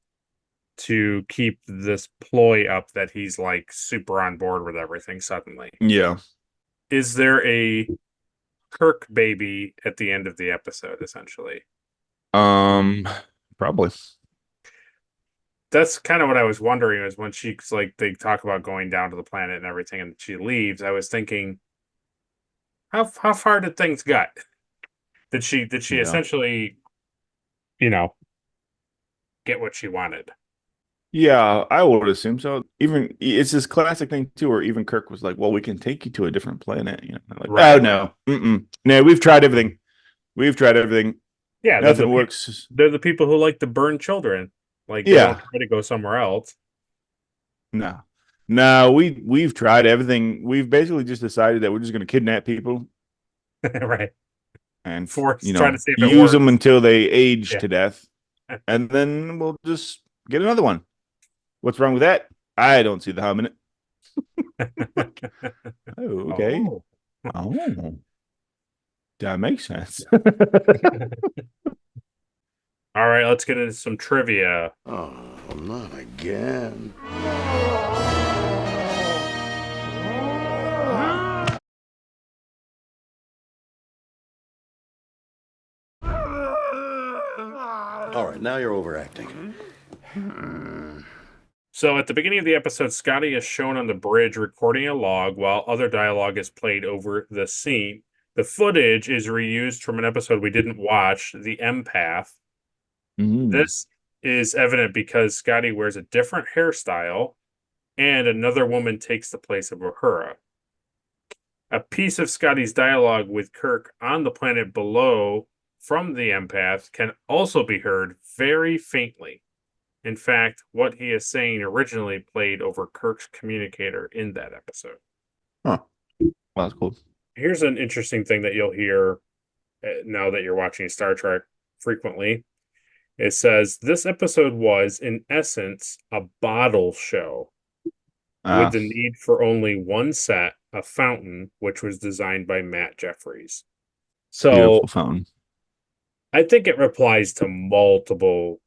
to keep this ploy up that he's like super on board with everything suddenly. Yeah. Is there a Kirk baby at the end of the episode, essentially? Probably. That's kind of what I was wondering, is when she's like, they talk about going down to the planet and everything, and she leaves. I was thinking, how far did things get? Did she Yeah. essentially, get what she wanted? Yeah, I would assume so. Even it's this classic thing too, where even Kirk was like, "Well, we can take you to a different planet." You know, like, Right. "Oh no, no, we've tried everything. We've tried everything. Yeah, Nothing works." They're the people who like to burn children. Like, they Yeah. don't try to go somewhere else. No, no, we've tried everything. We've basically just decided that we're just going to kidnap people Right. and Trying to see if it use works. them until they age Yeah. to death, and then we'll just get another one. What's wrong with that? I don't see the harm in it. Oh, okay. Oh, that makes sense. All right, let's get into some trivia. Oh, not again. All right, now you're overacting. So at the beginning of the episode, Scotty is shown on the bridge recording a log while other dialogue is played over the scene. The footage is reused from an episode we didn't watch, The Empath. This is evident because Scotty wears a different hairstyle and another woman takes the place of Uhura. A piece of Scotty's dialogue with Kirk on the planet below from The Empath can also be heard very faintly. In fact, what he is saying originally played over Kirk's communicator in that episode. Huh. Well, that's cool. Here's an interesting thing that you'll hear now that you're watching Star Trek frequently. It says, this episode was, in essence, a bottle show with the need for only one set, a fountain, which was designed by Matt Jeffries. So, beautiful fountain. I think it applies to multiple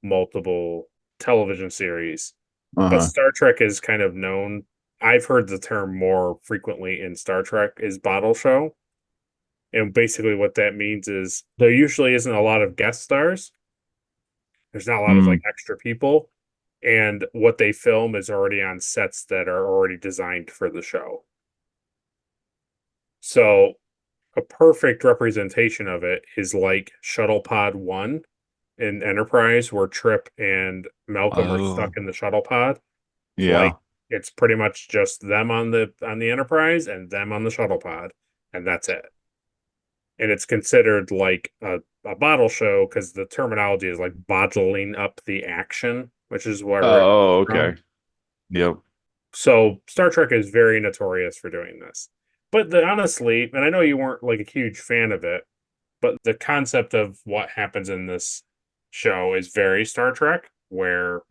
television series, but Star Trek is kind of known. I've heard the term more frequently in Star Trek is bottle show. And basically what that means is there usually isn't a lot of guest stars. There's not a lot of like extra people. And what they film is already on sets that are already designed for the show. So a perfect representation of it is like Shuttle Pod 1 in Enterprise, where Trip and Malcolm are stuck in the shuttle pod. Yeah. Like, it's pretty much just them on the Enterprise and them on the shuttle pod, and that's it. And it's considered like a bottle show because the terminology is like bottling up the action, which is where okay. Yep. So Star Trek is very notorious for doing this. But honestly, and I know you weren't like a huge fan of it, but the concept of what happens in this show is very Star Trek, where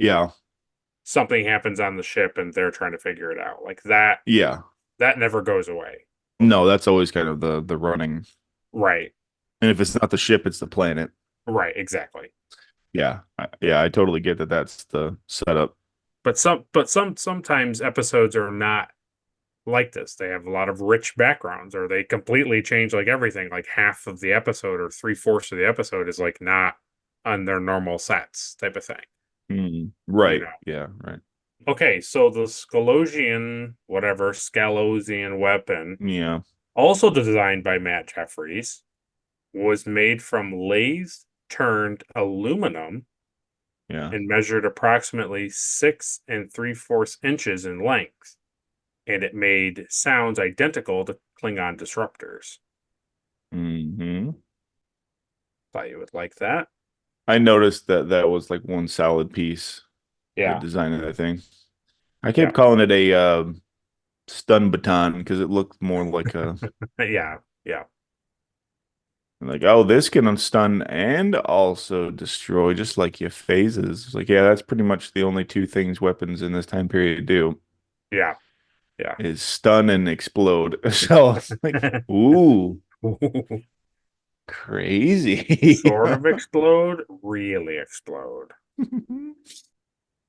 something happens on the ship and they're trying to figure it out. Like that. Yeah. That never goes away. No, that's always kind of the running. Right. And if it's not the ship, it's the planet. Right, exactly. Yeah. I totally get that that's the setup. But sometimes episodes are not like this. They have a lot of rich backgrounds, or they completely change like everything. Like half of the episode or 3/4 of the episode is like not on their normal sets type of thing. Right. You know? Yeah, right. Okay, so the Scalosian weapon, also designed by Matt Jeffries, was made from lathed turned aluminum Yeah. and measured approximately 6 3/4 inches in length, and it made sounds identical to Klingon disruptors. Mm-hmm. Thought you would like that. I noticed that was like one solid piece. Yeah. The design of that thing. I Yeah. kept calling it a stun baton because it looked more like a Yeah. like, oh, this can stun and also destroy just like your phases. It's like, yeah, that's pretty much the only two things weapons in this time period do Yeah. is stun and explode. So it's like, ooh, crazy. Sort of explode, really explode.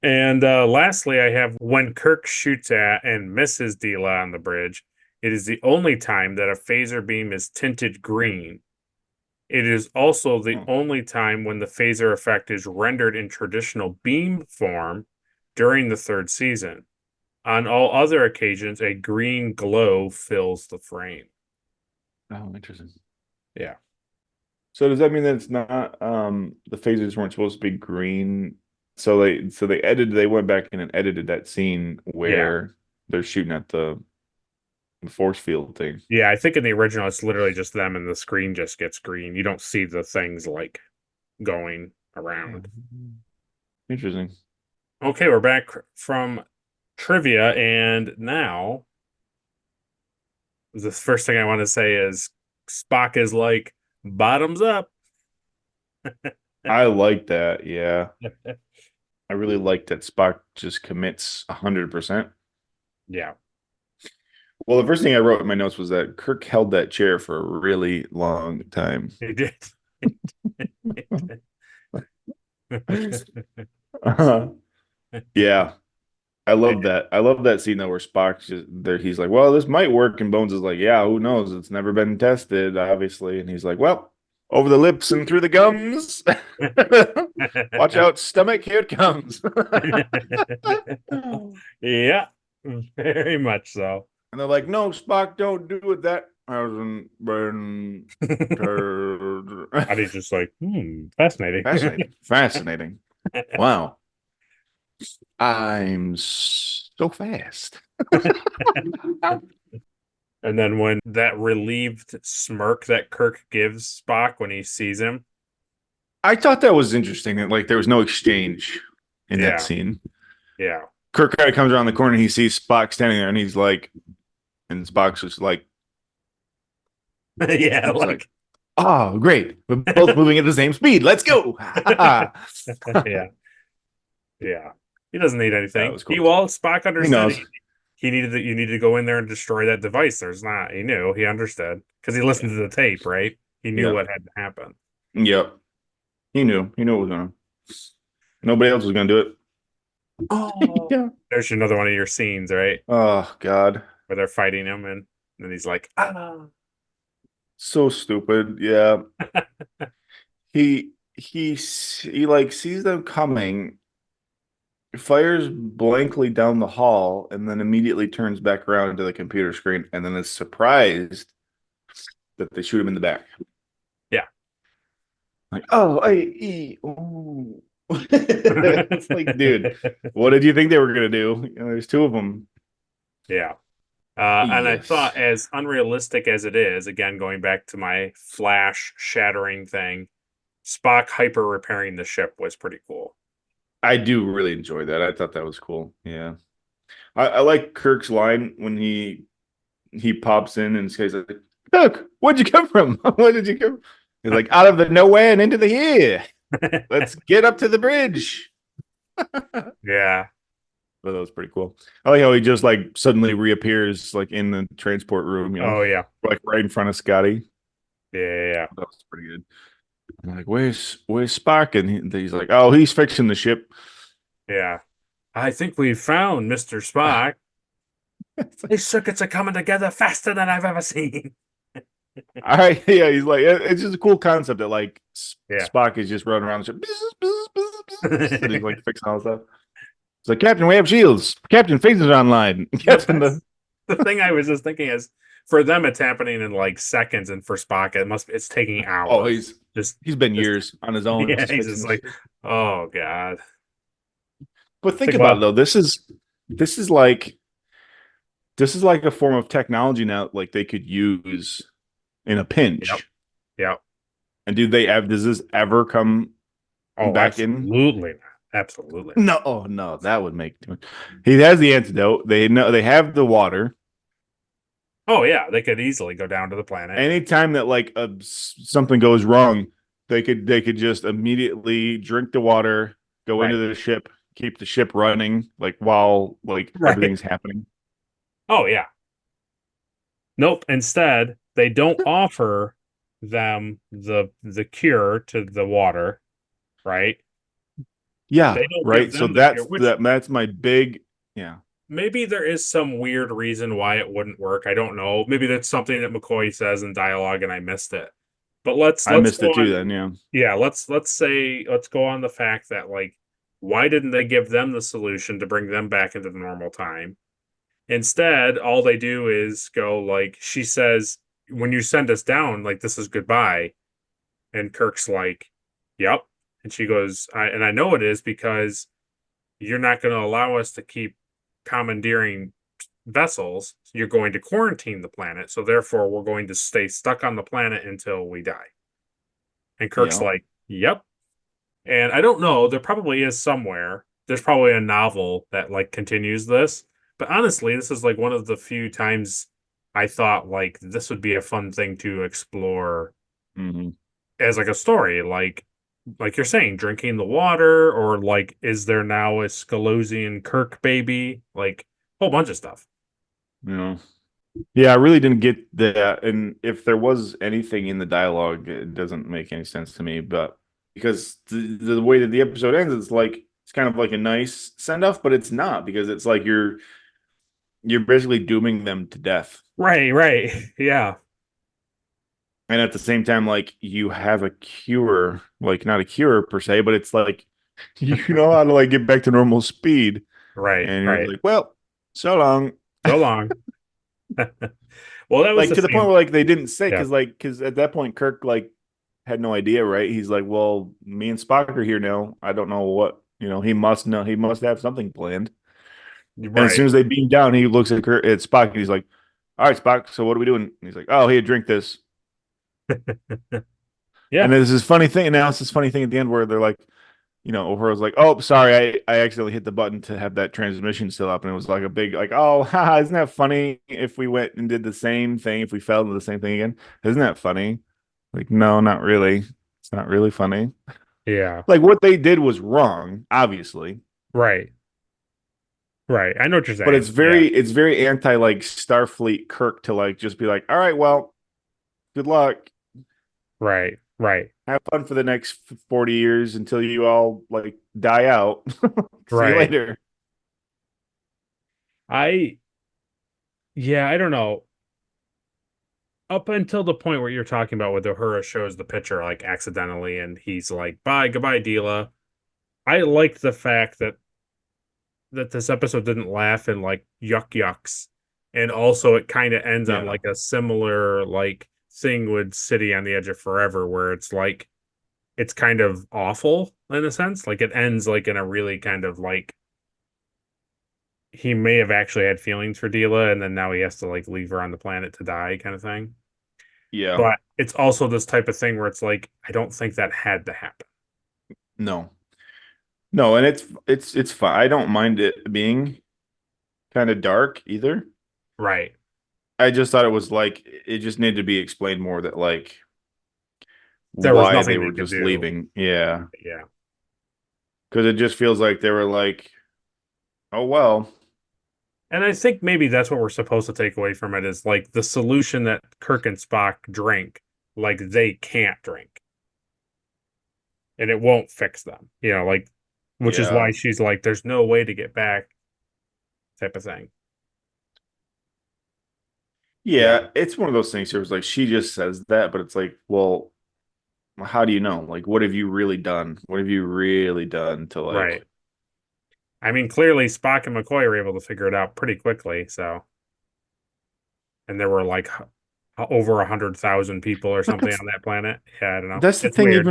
And lastly, I have when Kirk shoots at and misses Dila on the bridge, it is the only time that a phaser beam is tinted green. It is also the only time when the phaser effect is rendered in traditional beam form during the third season. On all other occasions, a green glow fills the frame. Oh, interesting. Yeah. So does that mean that it's not the phasers weren't supposed to be green? So they went back in and edited that scene where they're shooting at the force field thing. Yeah, I think in the original, it's literally just them and the screen just gets green. You don't see the things like going around. Interesting. Okay, we're back from trivia, and now the first thing I want to say is Spock is like, bottoms up. I like that. Yeah. I really like that Spock just commits 100%. Yeah. Well, the first thing I wrote in my notes was that Kirk held that chair for a really long time. He did. Yeah. I love that. I love that scene though where Spock's just there. He's like, well, this might work. And Bones is like, yeah, who knows? It's never been tested, obviously. And he's like, well, over the lips and through the gums. Watch out, stomach. Here it comes. Yeah, very much so. And they're like, no, Spock, don't do it. That hasn't been. And he's just like, fascinating. Fascinating. Wow. I'm so fast. And then when that relieved smirk that Kirk gives Spock when he sees him. I thought that was interesting that like there was no exchange in Yeah. that scene. Yeah. Kirk kind of comes around the corner and he sees Spock standing there and he's like, and Spock's just like, Yeah, like oh, great. We're both moving at the same speed. Let's go. Yeah. Yeah. He doesn't need anything. That was cool. Spock understood. He needed you needed to go in there and destroy that device. There's not. He knew. He understood because he listened to the tape, right? He knew what had to happen. Yep. He knew. He knew it was gonna. Nobody else was gonna do it. Oh, yeah. There's another one of your scenes, right? Oh God. Where they're fighting him, and then he's like, ah. So stupid. Yeah. he like sees them coming, fires blankly down the hall, and then immediately turns back around to the computer screen, and then is surprised that they shoot him in the back. Yeah. Like, oh, it's like, dude, what did you think they were gonna do? You know, there's two of them. Yeah. And I thought, as unrealistic as it is, again, going back to my flash shattering thing, Spock hyper repairing the ship was pretty cool. I do really enjoy that. I thought that was cool. Yeah. I like Kirk's line when he pops in and says, like, Kirk, where'd you come from? Where did you come? He's like, out of the nowhere and into the here. Let's get up to the bridge. Yeah. Well, that was pretty cool. I like how he just like suddenly reappears like in the transport room. You know? Oh yeah, like right in front of Scotty. Yeah. That was pretty good. I'm like, where's Spock? And he's like, oh, he's fixing the ship. Yeah, I think we found Mr. Spock. These circuits are coming together faster than I've ever seen. All right, yeah, he's like, it's just a cool concept that like Spock is just running around the ship, and he's like fixing all this stuff. It's like, Captain, we have shields. Captain, phasers online. Captain, the thing I was just thinking is, for them, it's happening in like seconds, and for Spock, it's taking hours. Oh, he's been just years on his own. yeah, Just he's fixing just this like, shit. oh god. But think Like, about well, it though. This is like a form of technology now, like they could use in a yep, pinch. yep. And does this ever come Oh, back in? absolutely not. Absolutely not. No, oh no, that would make too much. He has the antidote. They know they have the water. Oh yeah, they could easily go down to the planet. Anytime that like something goes wrong, they could just immediately drink the water, go into Right. the ship, keep the ship running, like while like Right. everything's happening. Oh yeah. Nope. Instead, they don't offer them the cure to the water, right? Yeah, They don't give right. So them the cure, which that's my big yeah. maybe there is some weird reason why it wouldn't work. I don't know. Maybe that's something that McCoy says in dialogue and I missed it. But I let's missed go it too on. then, yeah. Yeah, let's go on the fact that like why didn't they give them the solution to bring them back into the normal time? Instead, all they do is go like she says, when you send us down, like this is goodbye. And Kirk's like, yep. And she goes, I know it is because you're not going to allow us to keep commandeering vessels. You're going to quarantine the planet. So therefore, we're going to stay stuck on the planet until we die. And Kirk's Yeah. like, yep. And I don't know. There probably is somewhere. There's probably a novel that like continues this. But honestly, this is like one of the few times I thought like this would be a fun thing to explore Mm-hmm. as like a story. Like you're saying, drinking the water, or like, is there now a Scalosian Kirk baby? Like, a whole bunch of stuff. Yeah. Yeah, I really didn't get that. And if there was anything in the dialogue, it doesn't make any sense to me. But because the way that the episode ends, it's kind of like a nice send off, but it's not because it's like you're basically dooming them to death. Right, right. Yeah, And at the same time, like you have a cure, like not a cure per se, but it's like you know how to like get back to normal speed. right, And you're right. like, well, so long. So long. Well, that was Like the to the point same. where like they didn't say Yeah, because at that point Kirk like had no idea, right? He's like, well, me and Spock are here now. I don't know what he must know. He must have something planned. And as right. soon as they beam down, he looks at Spock and he's like, all right, Spock, so what are we doing? And he's like, oh, here, drink this. Yeah, And there's this funny thing. And now it's this funny thing at the end where they're like, Uhura's like, oh, sorry, I accidentally hit the button to have that transmission still up. And it was like a big, like, oh, haha, isn't that funny if we went and did the same thing, if we fell into the same thing again? Isn't that funny? Like, no, not really. It's not really funny. yeah. Like, what they did was wrong, obviously. Right, right. I know what you're But saying. Yeah, it's very anti like Starfleet Kirk to like just be like, all right, well, good luck. right, right, Have fun for the next 40 years until you all like die out. See you right. later. I, yeah, I don't know. Up until the point where you're talking about where Uhura shows the picture like accidentally and he's like, bye, goodbye, Deela. I liked the fact that this episode didn't laugh in like yucks. And also it kind of ends on Yeah. like a similar like thing with City on the Edge of Forever, where it's like it's kind of awful in a sense. Like it ends like in a really kind of like he may have actually had feelings for Deela and then now he has to like leave her on the planet to die kind of thing. Yeah. But it's also this type of thing where it's like, I don't think that had to happen. No. No, and it's fine. I don't mind it being kind of dark either. Right. I just thought it was like it just needed to be explained more that like There was why they nothing they were could just do. leaving. Yeah. Yeah. Because it just feels like they were like, oh well. And I think maybe that's what we're supposed to take away from it is like the solution that Kirk and Spock drink, like they can't drink. And it won't fix them. Like which is Yeah. why she's like, there's no way to get back type of thing. Yeah. Yeah, it's one of those things where it's like she just says that, but it's like, well, how do you know? Like, what have you really done? What have you really done to Right. like I mean, clearly Spock and McCoy were able to figure it out pretty quickly. So, and there were like over 100,000 people or something on that planet. Yeah, I don't know. That's the It's thing, weird.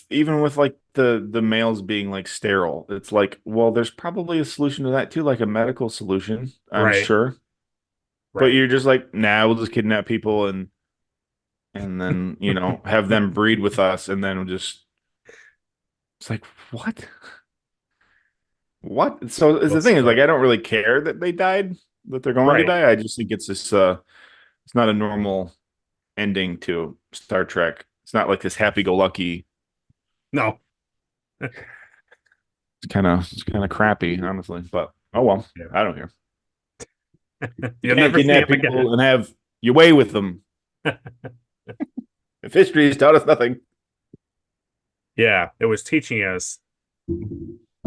even with like the males being like sterile, it's like, well, there's probably a solution to that too, like a medical solution, I'm Right. sure. But Right. you're just like, nah, we'll just kidnap people and then, have them breed with us, and then we'll just it's like, what? What? So is the What's thing is like, the I don't really care that they died, that they're going to right? die. I just think it's this it's not a normal ending to Star Trek. It's not like this happy-go-lucky. No. It's kind of crappy, honestly. But oh well, Yeah. I don't care. You You'll can't never see kidnap him again. people and have your way with them. If history has taught us nothing. Yeah, it was teaching us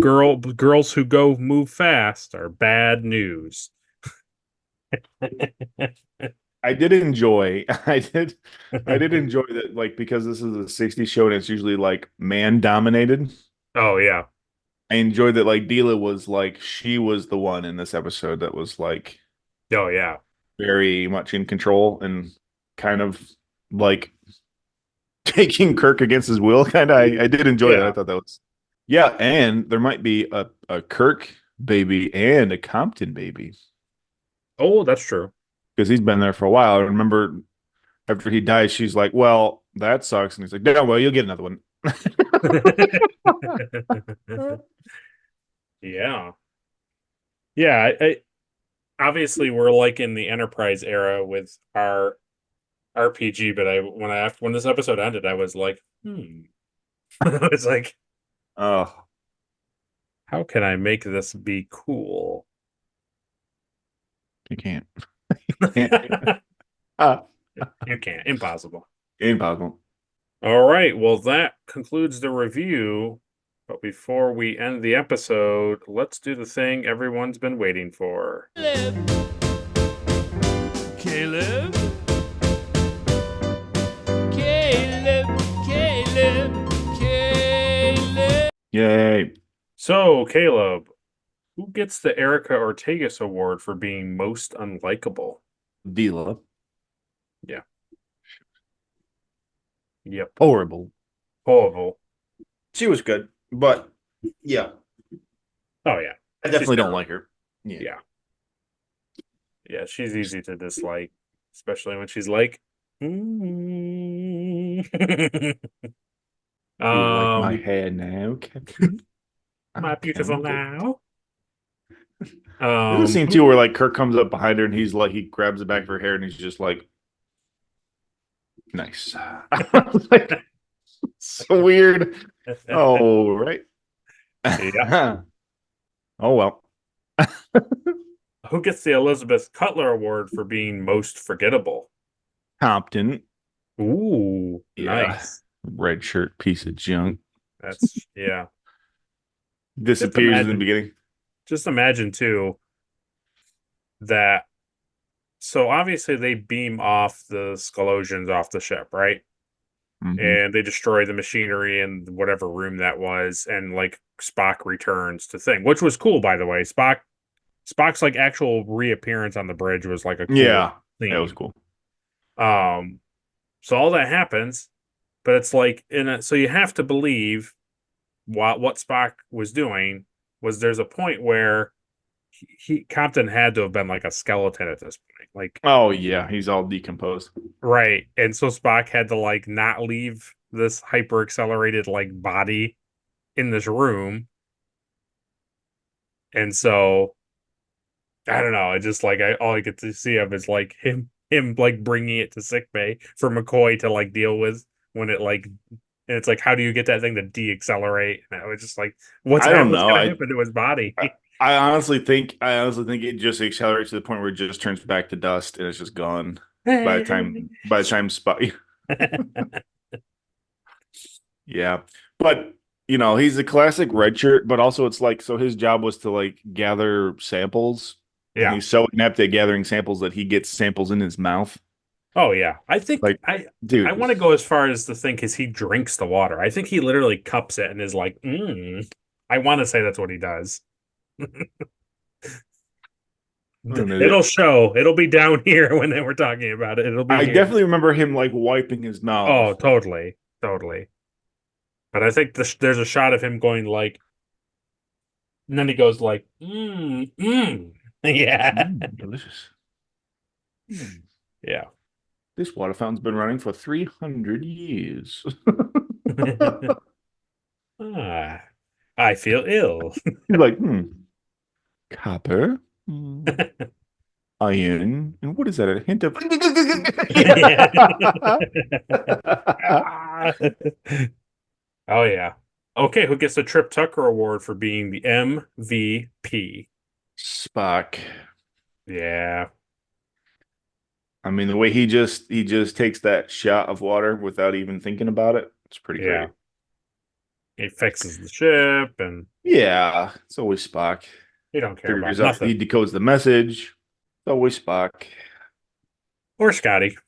girls who go move fast are bad news. I did enjoy. I did enjoy that, like, because this is a '60s show and it's usually like man dominated. Oh yeah. I enjoyed that, like, Deela was like, she was the one in this episode that was like Oh yeah. very much in control and kind of like taking Kirk against his will. Kind of, I did enjoy that. I Yeah. thought that was, yeah. And there might be a Kirk baby and a Compton baby Oh, that's true. because he's been there for a while. I remember after he dies, she's like, well, that sucks. And he's like, no, well, you'll get another one. Yeah. Yeah, obviously we're like in the Enterprise era with our RPG, but when this episode ended, I was like, I was like, Oh, how can I make this be cool? you can't. You Can't. Ah, can't. Impossible. impossible. All right. Well, that concludes the review. But before we end the episode, let's do the thing everyone's been waiting for. Caleb? Caleb? Caleb? Caleb? Yay. So, Caleb, who gets the Erica Ortegas Award for being most unlikable? Deela. Yeah. Yep. Horrible. Horrible. She was good, but yeah, Oh, yeah. I definitely She's don't like her. Yeah. Yeah, she's easy to dislike, especially when she's like, You like my hair now, Captain? my beautiful now. There's a scene too where like Kirk comes up behind her and he's like, he grabs the back of her hair and he's just like, nice. Like, so weird. Oh, right. Yeah. Oh well. Who gets the Elizabeth Cutler Award for being most forgettable? Compton. Ooh, Yeah. nice. Red shirt piece of junk. That's yeah. Disappears in the beginning. Just imagine too that. So obviously they beam off the Skolosians off the ship, right? Mhm. And they destroy the machinery in whatever room that was, and like Spock returns to thing, which was cool, by the way. Spock's like actual reappearance on the bridge was like a cool That was theme. cool. So all that happens, but it's like so you have to believe what Spock was doing was there's a point where Compton had to have been like a skeleton at this point. Like, oh yeah, he's all decomposed. right. And so Spock had to like not leave this hyper accelerated like body in this room. And so I don't know. I just like all I get to see of is like him like bringing it to sickbay for McCoy to like deal with when it like, and it's like, how do you get that thing to de-accelerate? And I was just like, what's I don't going know. to happen to his body? I honestly think it just accelerates to the point where it just turns back to dust and it's just gone by the time Spot. Yeah, but he's a classic red shirt, but also it's like, so his job was to like gather samples. Yeah. And he's so inept at gathering samples that he gets samples in his mouth. Oh yeah, I think Like, dude, I want to go as far as to think because he drinks the water. I think he literally cups it and is like, I want to say that's what he does. It'll show. It'll be down here when we're talking about it. It'll be. I here. definitely remember him like wiping his mouth. Oh, totally. But I think there's a shot of him going like, and then he goes like, yeah, Delicious. yeah. This water fountain's been running for 300 years. I feel ill. You're like, copper, iron, and what is that? A hint of. Oh yeah. Okay, who gets the Trip Tucker Award for being the MVP? Spock. Yeah. I mean, the way he just takes that shot of water without even thinking about it, it's pretty great. He fixes the ship and yeah, it's always Spock. He don't care Figures about out, nothing. he decodes the message. It's always Spock. Or Scotty.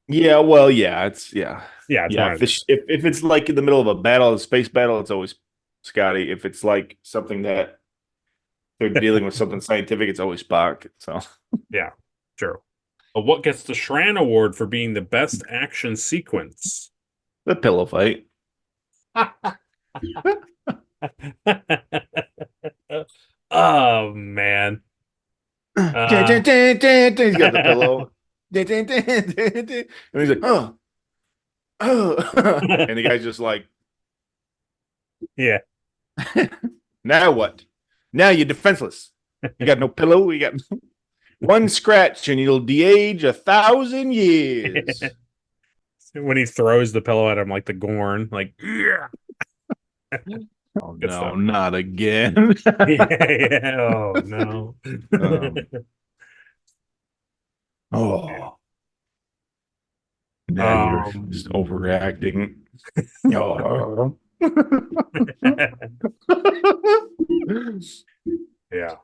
Yeah, well, yeah, it's yeah. Yeah, it's yeah. If it's like in the middle of a battle, a space battle, it's always Scotty. If it's like something that they're dealing with something scientific, it's always Spock. So yeah, true. But what gets the Shran Award for being the best action sequence? The pillow fight. Oh man. He's got the pillow. And he's like, oh. And the guy's just like, yeah. Now what? Now you're defenseless. You got no pillow. You got one scratch and you'll de-age 1,000 years. When he throws the pillow at him like the Gorn, like, yeah. Oh, Good no, stuff. not again. yeah. Oh, no. Oh. Now you're just overreacting. Oh. yeah.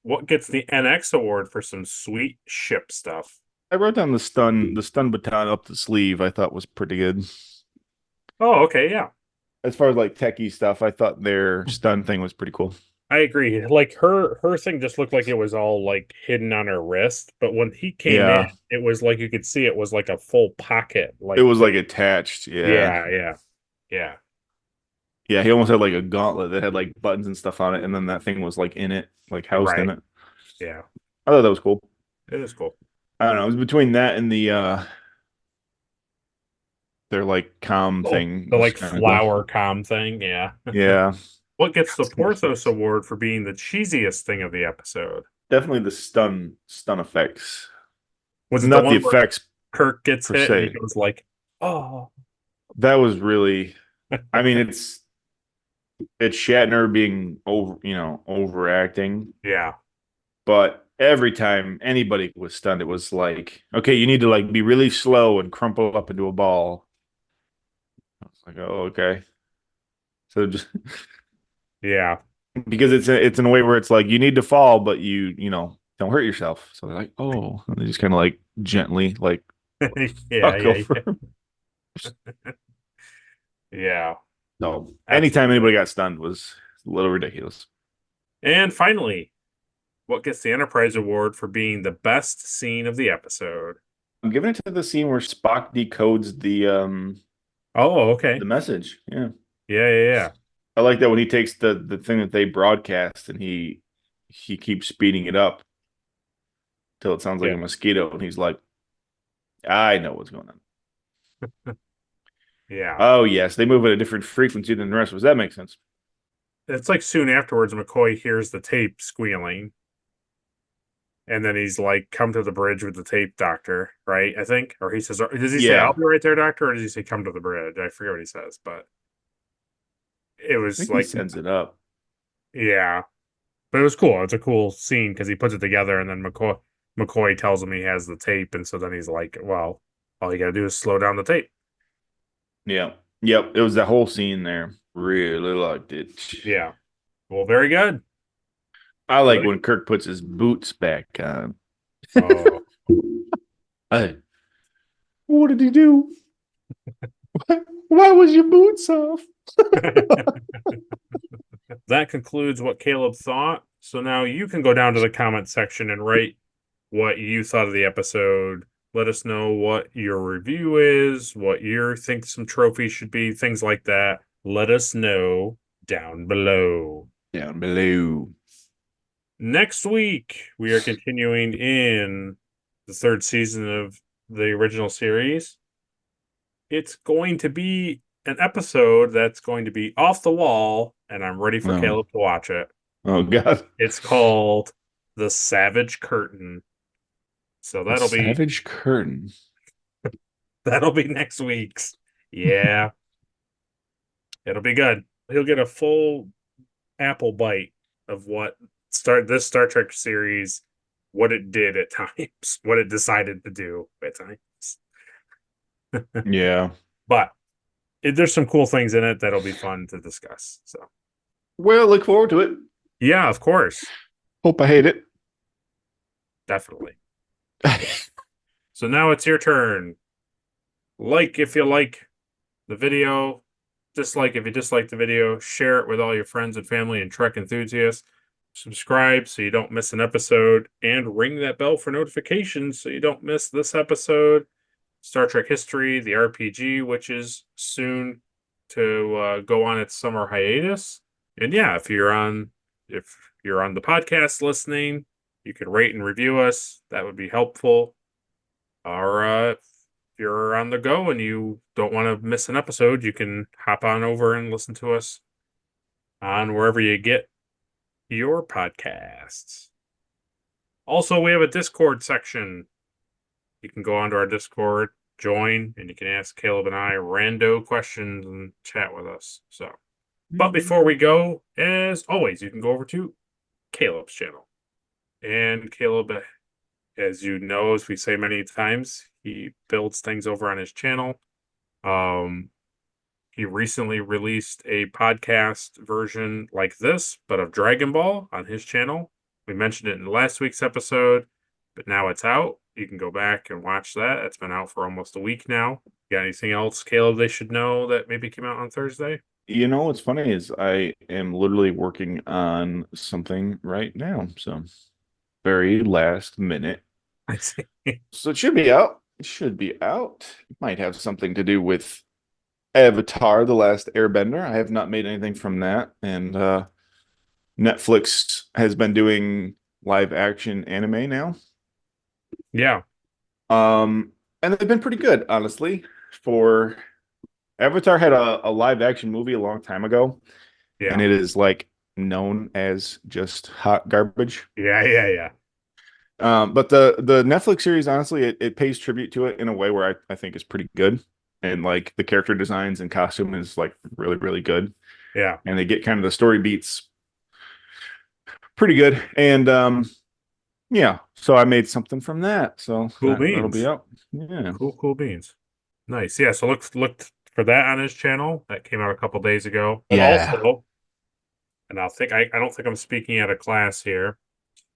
What gets the NX award for some sweet ship stuff? I wrote down the stun baton up the sleeve. I thought was pretty good. Oh, okay, yeah. As far as like techie stuff, I thought their stun thing was pretty cool. I agree. Like her thing just looked like it was all like hidden on her wrist, but when he came in, it was like you could see it was like a full pocket. Like it was like attached. Yeah. Yeah, he almost had like a gauntlet that had like buttons and stuff on it, and then that thing was like in it, like housed in it. Yeah. I thought that was cool. It is cool. I don't know. It was between that and the their like comm thing. The like flower comm thing, yeah. Yeah. What gets the Porthos Award for being the cheesiest thing of the episode? Definitely the stun effects. Was it not the effects? Kirk gets hit and he goes like, oh. That was really I mean it's Shatner being overacting. Yeah. But every time anybody was stunned, it was like, okay, you need to like be really slow and crumple up into a ball. I was like, oh, okay. So just yeah, because it's in a way where it's like you need to fall, but you don't hurt yourself. So they're like, oh, and they just kind of like gently like yeah. Yeah. No, anytime anybody got stunned was a little ridiculous. And finally, what gets the Enterprise Award for being the best scene of the episode? I'm giving it to the scene where Spock decodes the okay. The message. Yeah. Yeah. I like that when he takes the thing that they broadcast and he keeps speeding it up till it sounds like a mosquito, and he's like, I know what's going on. Yeah. Oh yes, they move at a different frequency than the rest of us. That makes sense. It's like soon afterwards, McCoy hears the tape squealing. And then he's like, come to the bridge with the tape, doctor, right? I think. Or he says, does he say, I'll be right there, doctor? Or does he say, come to the bridge? I forget what he says, but it was like. He sends it up. Yeah. But it was cool. It's a cool scene because he puts it together and then McCoy tells him he has the tape. And so then he's like, well, all you got to do is slow down the tape. Yeah. Yep. It was the whole scene there. Really liked it. Yeah. Well, very good. I like when Kirk puts his boots back on. Oh. Hey, what did he do? Why was your boots off? That concludes what Caleb thought So now you can go down to the comment section and write what you thought of the episode. Let us know what your review is, what you think some trophies should be, things like that. Let us know down below. Down below. Next week, we are continuing in the third season of the original series. It's going to be an episode that's going to be off the wall, and I'm ready for Caleb to watch it. Oh, God. It's called The Savage Curtain. So that'll be Savage Curtain. That'll be next week's. Yeah. It'll be good. He'll get a full apple bite of what this Star Trek series, what it did at times, what it decided to do at times. Yeah. But there's some cool things in it that'll be fun to discuss. So, well, look forward to it. Yeah, of course. Hope I hate it. Definitely. So now it's your turn. Like if you like the video, dislike if you dislike the video, share it with all your friends and family and Trek enthusiasts. Subscribe so you don't miss an episode, and ring that bell for notifications so you don't miss this episode, Star Trek History, the RPG, which is soon to go on its summer hiatus. And yeah, if you're on the podcast listening, you can rate and review us. That would be helpful. Or if you're on the go and you don't want to miss an episode, you can hop on over and listen to us on wherever you get your podcasts. Also, we have a Discord section. You can go onto our Discord, join, and you can ask Caleb and I rando questions and chat with us. So, but before we go, as always, you can go over to Caleb's channel. And Caleb, as you know, as we say many times, he builds things over on his channel. He recently released a podcast version like this, but of Dragon Ball on his channel. We mentioned it in last week's episode, but now it's out. You can go back and watch that. It's been out for almost a week now. You got anything else, Caleb, they should know that maybe came out on Thursday? You know, what's funny is I am literally working on something right now. So very last minute. I see. So it should be out. It should be out. It might have something to do with Avatar, The Last Airbender. I have not made anything from that. And Netflix has been doing live action anime now. Yeah. And they've been pretty good, honestly. For Avatar had a live action movie a long time ago. Yeah. And it is like known as just hot garbage. Yeah. But the Netflix series, honestly, it pays tribute to it in a way where I think is pretty good. And like the character designs and costume is like really, really good. Yeah. And they get kind of the story beats pretty good. And yeah, so I made something from that. So cool that'll beans. be up. Yeah. Cool beans. Nice. Yeah, so look for that on his channel. That came out a couple days ago. But also, and I don't think I'm speaking at a class here.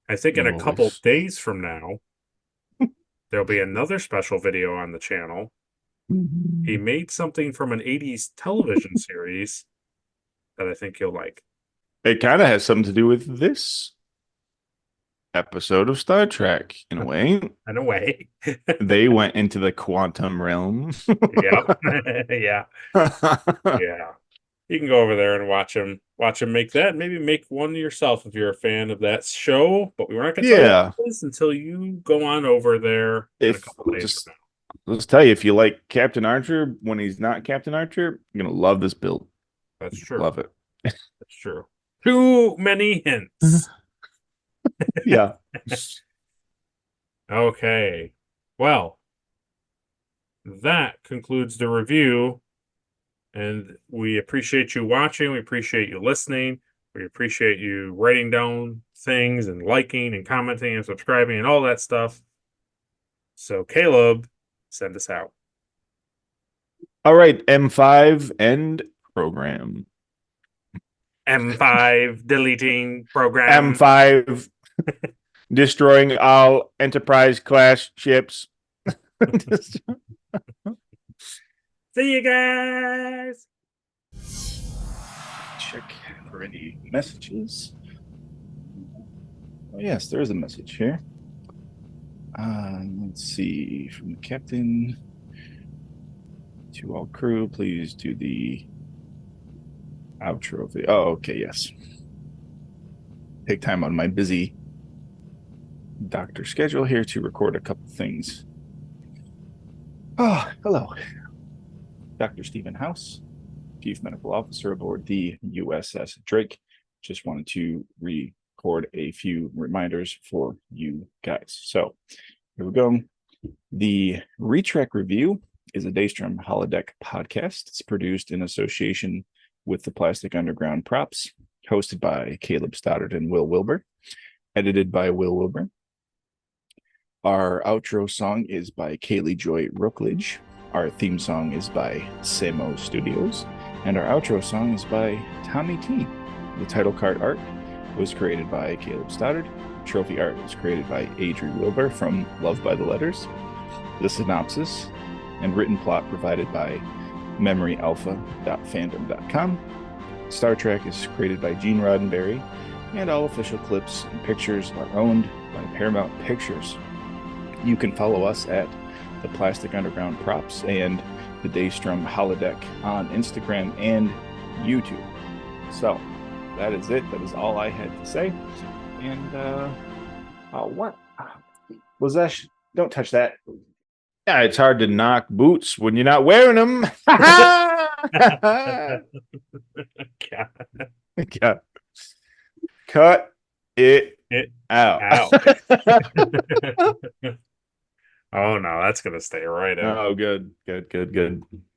I think in a couple days from now, there'll be another special video on the channel. He made something from an 80s television series that I think you'll like. It kind of has something to do with this episode of Star Trek, in a way. In a way. They went into the quantum realm. Yep. Yeah. Yeah. You can go over there and watch him make that. Maybe make one yourself if you're a fan of that show. But we're not going to tell you this until you go on over there in a couple days from now. Let's tell you, if you like Captain Archer when he's not Captain Archer, you're going to love this build. That's true. Love it. That's true. Too many hints. Yeah. Okay. Well, that concludes the review. And we appreciate you watching. We appreciate you listening. We appreciate you writing down things and liking and commenting and subscribing and all that stuff. So, Caleb, send us out. All right. M5 end program. M5 deleting program. M5 destroying all Enterprise class ships. See you guys. Check for any messages. Oh, yes, there is a message here. Let's see. From the captain to all crew, please do the outro. Oh, okay, yes. Take time on my busy doctor schedule here to record a couple things. Oh, hello. Dr. Stephen House, Chief Medical Officer aboard the USS Drake. Just wanted to record a few reminders for you guys. So here we go. The Retrek Review is a Daystrom Holodeck podcast. It's produced in association with the Plastic Underground Props, hosted by Caleb Stoddard and Will Wilbur, edited by Will Wilbur. Our outro song is by Kaylee Joy Rookledge. Our theme song is by Samo Studios. And our outro song is by Tommy T. The title card art was created by Caleb Stoddard. Trophy art was created by Adri Wilbur from Love by the Letters. The synopsis and written plot provided by memoryalpha.fandom.com. Star Trek is created by Gene Roddenberry, and all official clips and pictures are owned by Paramount Pictures. You can follow us at the Plastic Underground Props and the Daystrom Holodeck on Instagram and YouTube. So that is it. That is all I had to say. And what was that? Don't touch that. Yeah, it's hard to knock boots when you're not wearing them. God. Cut it out. Oh no, that's gonna stay right out. Oh, good.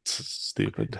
Stupid.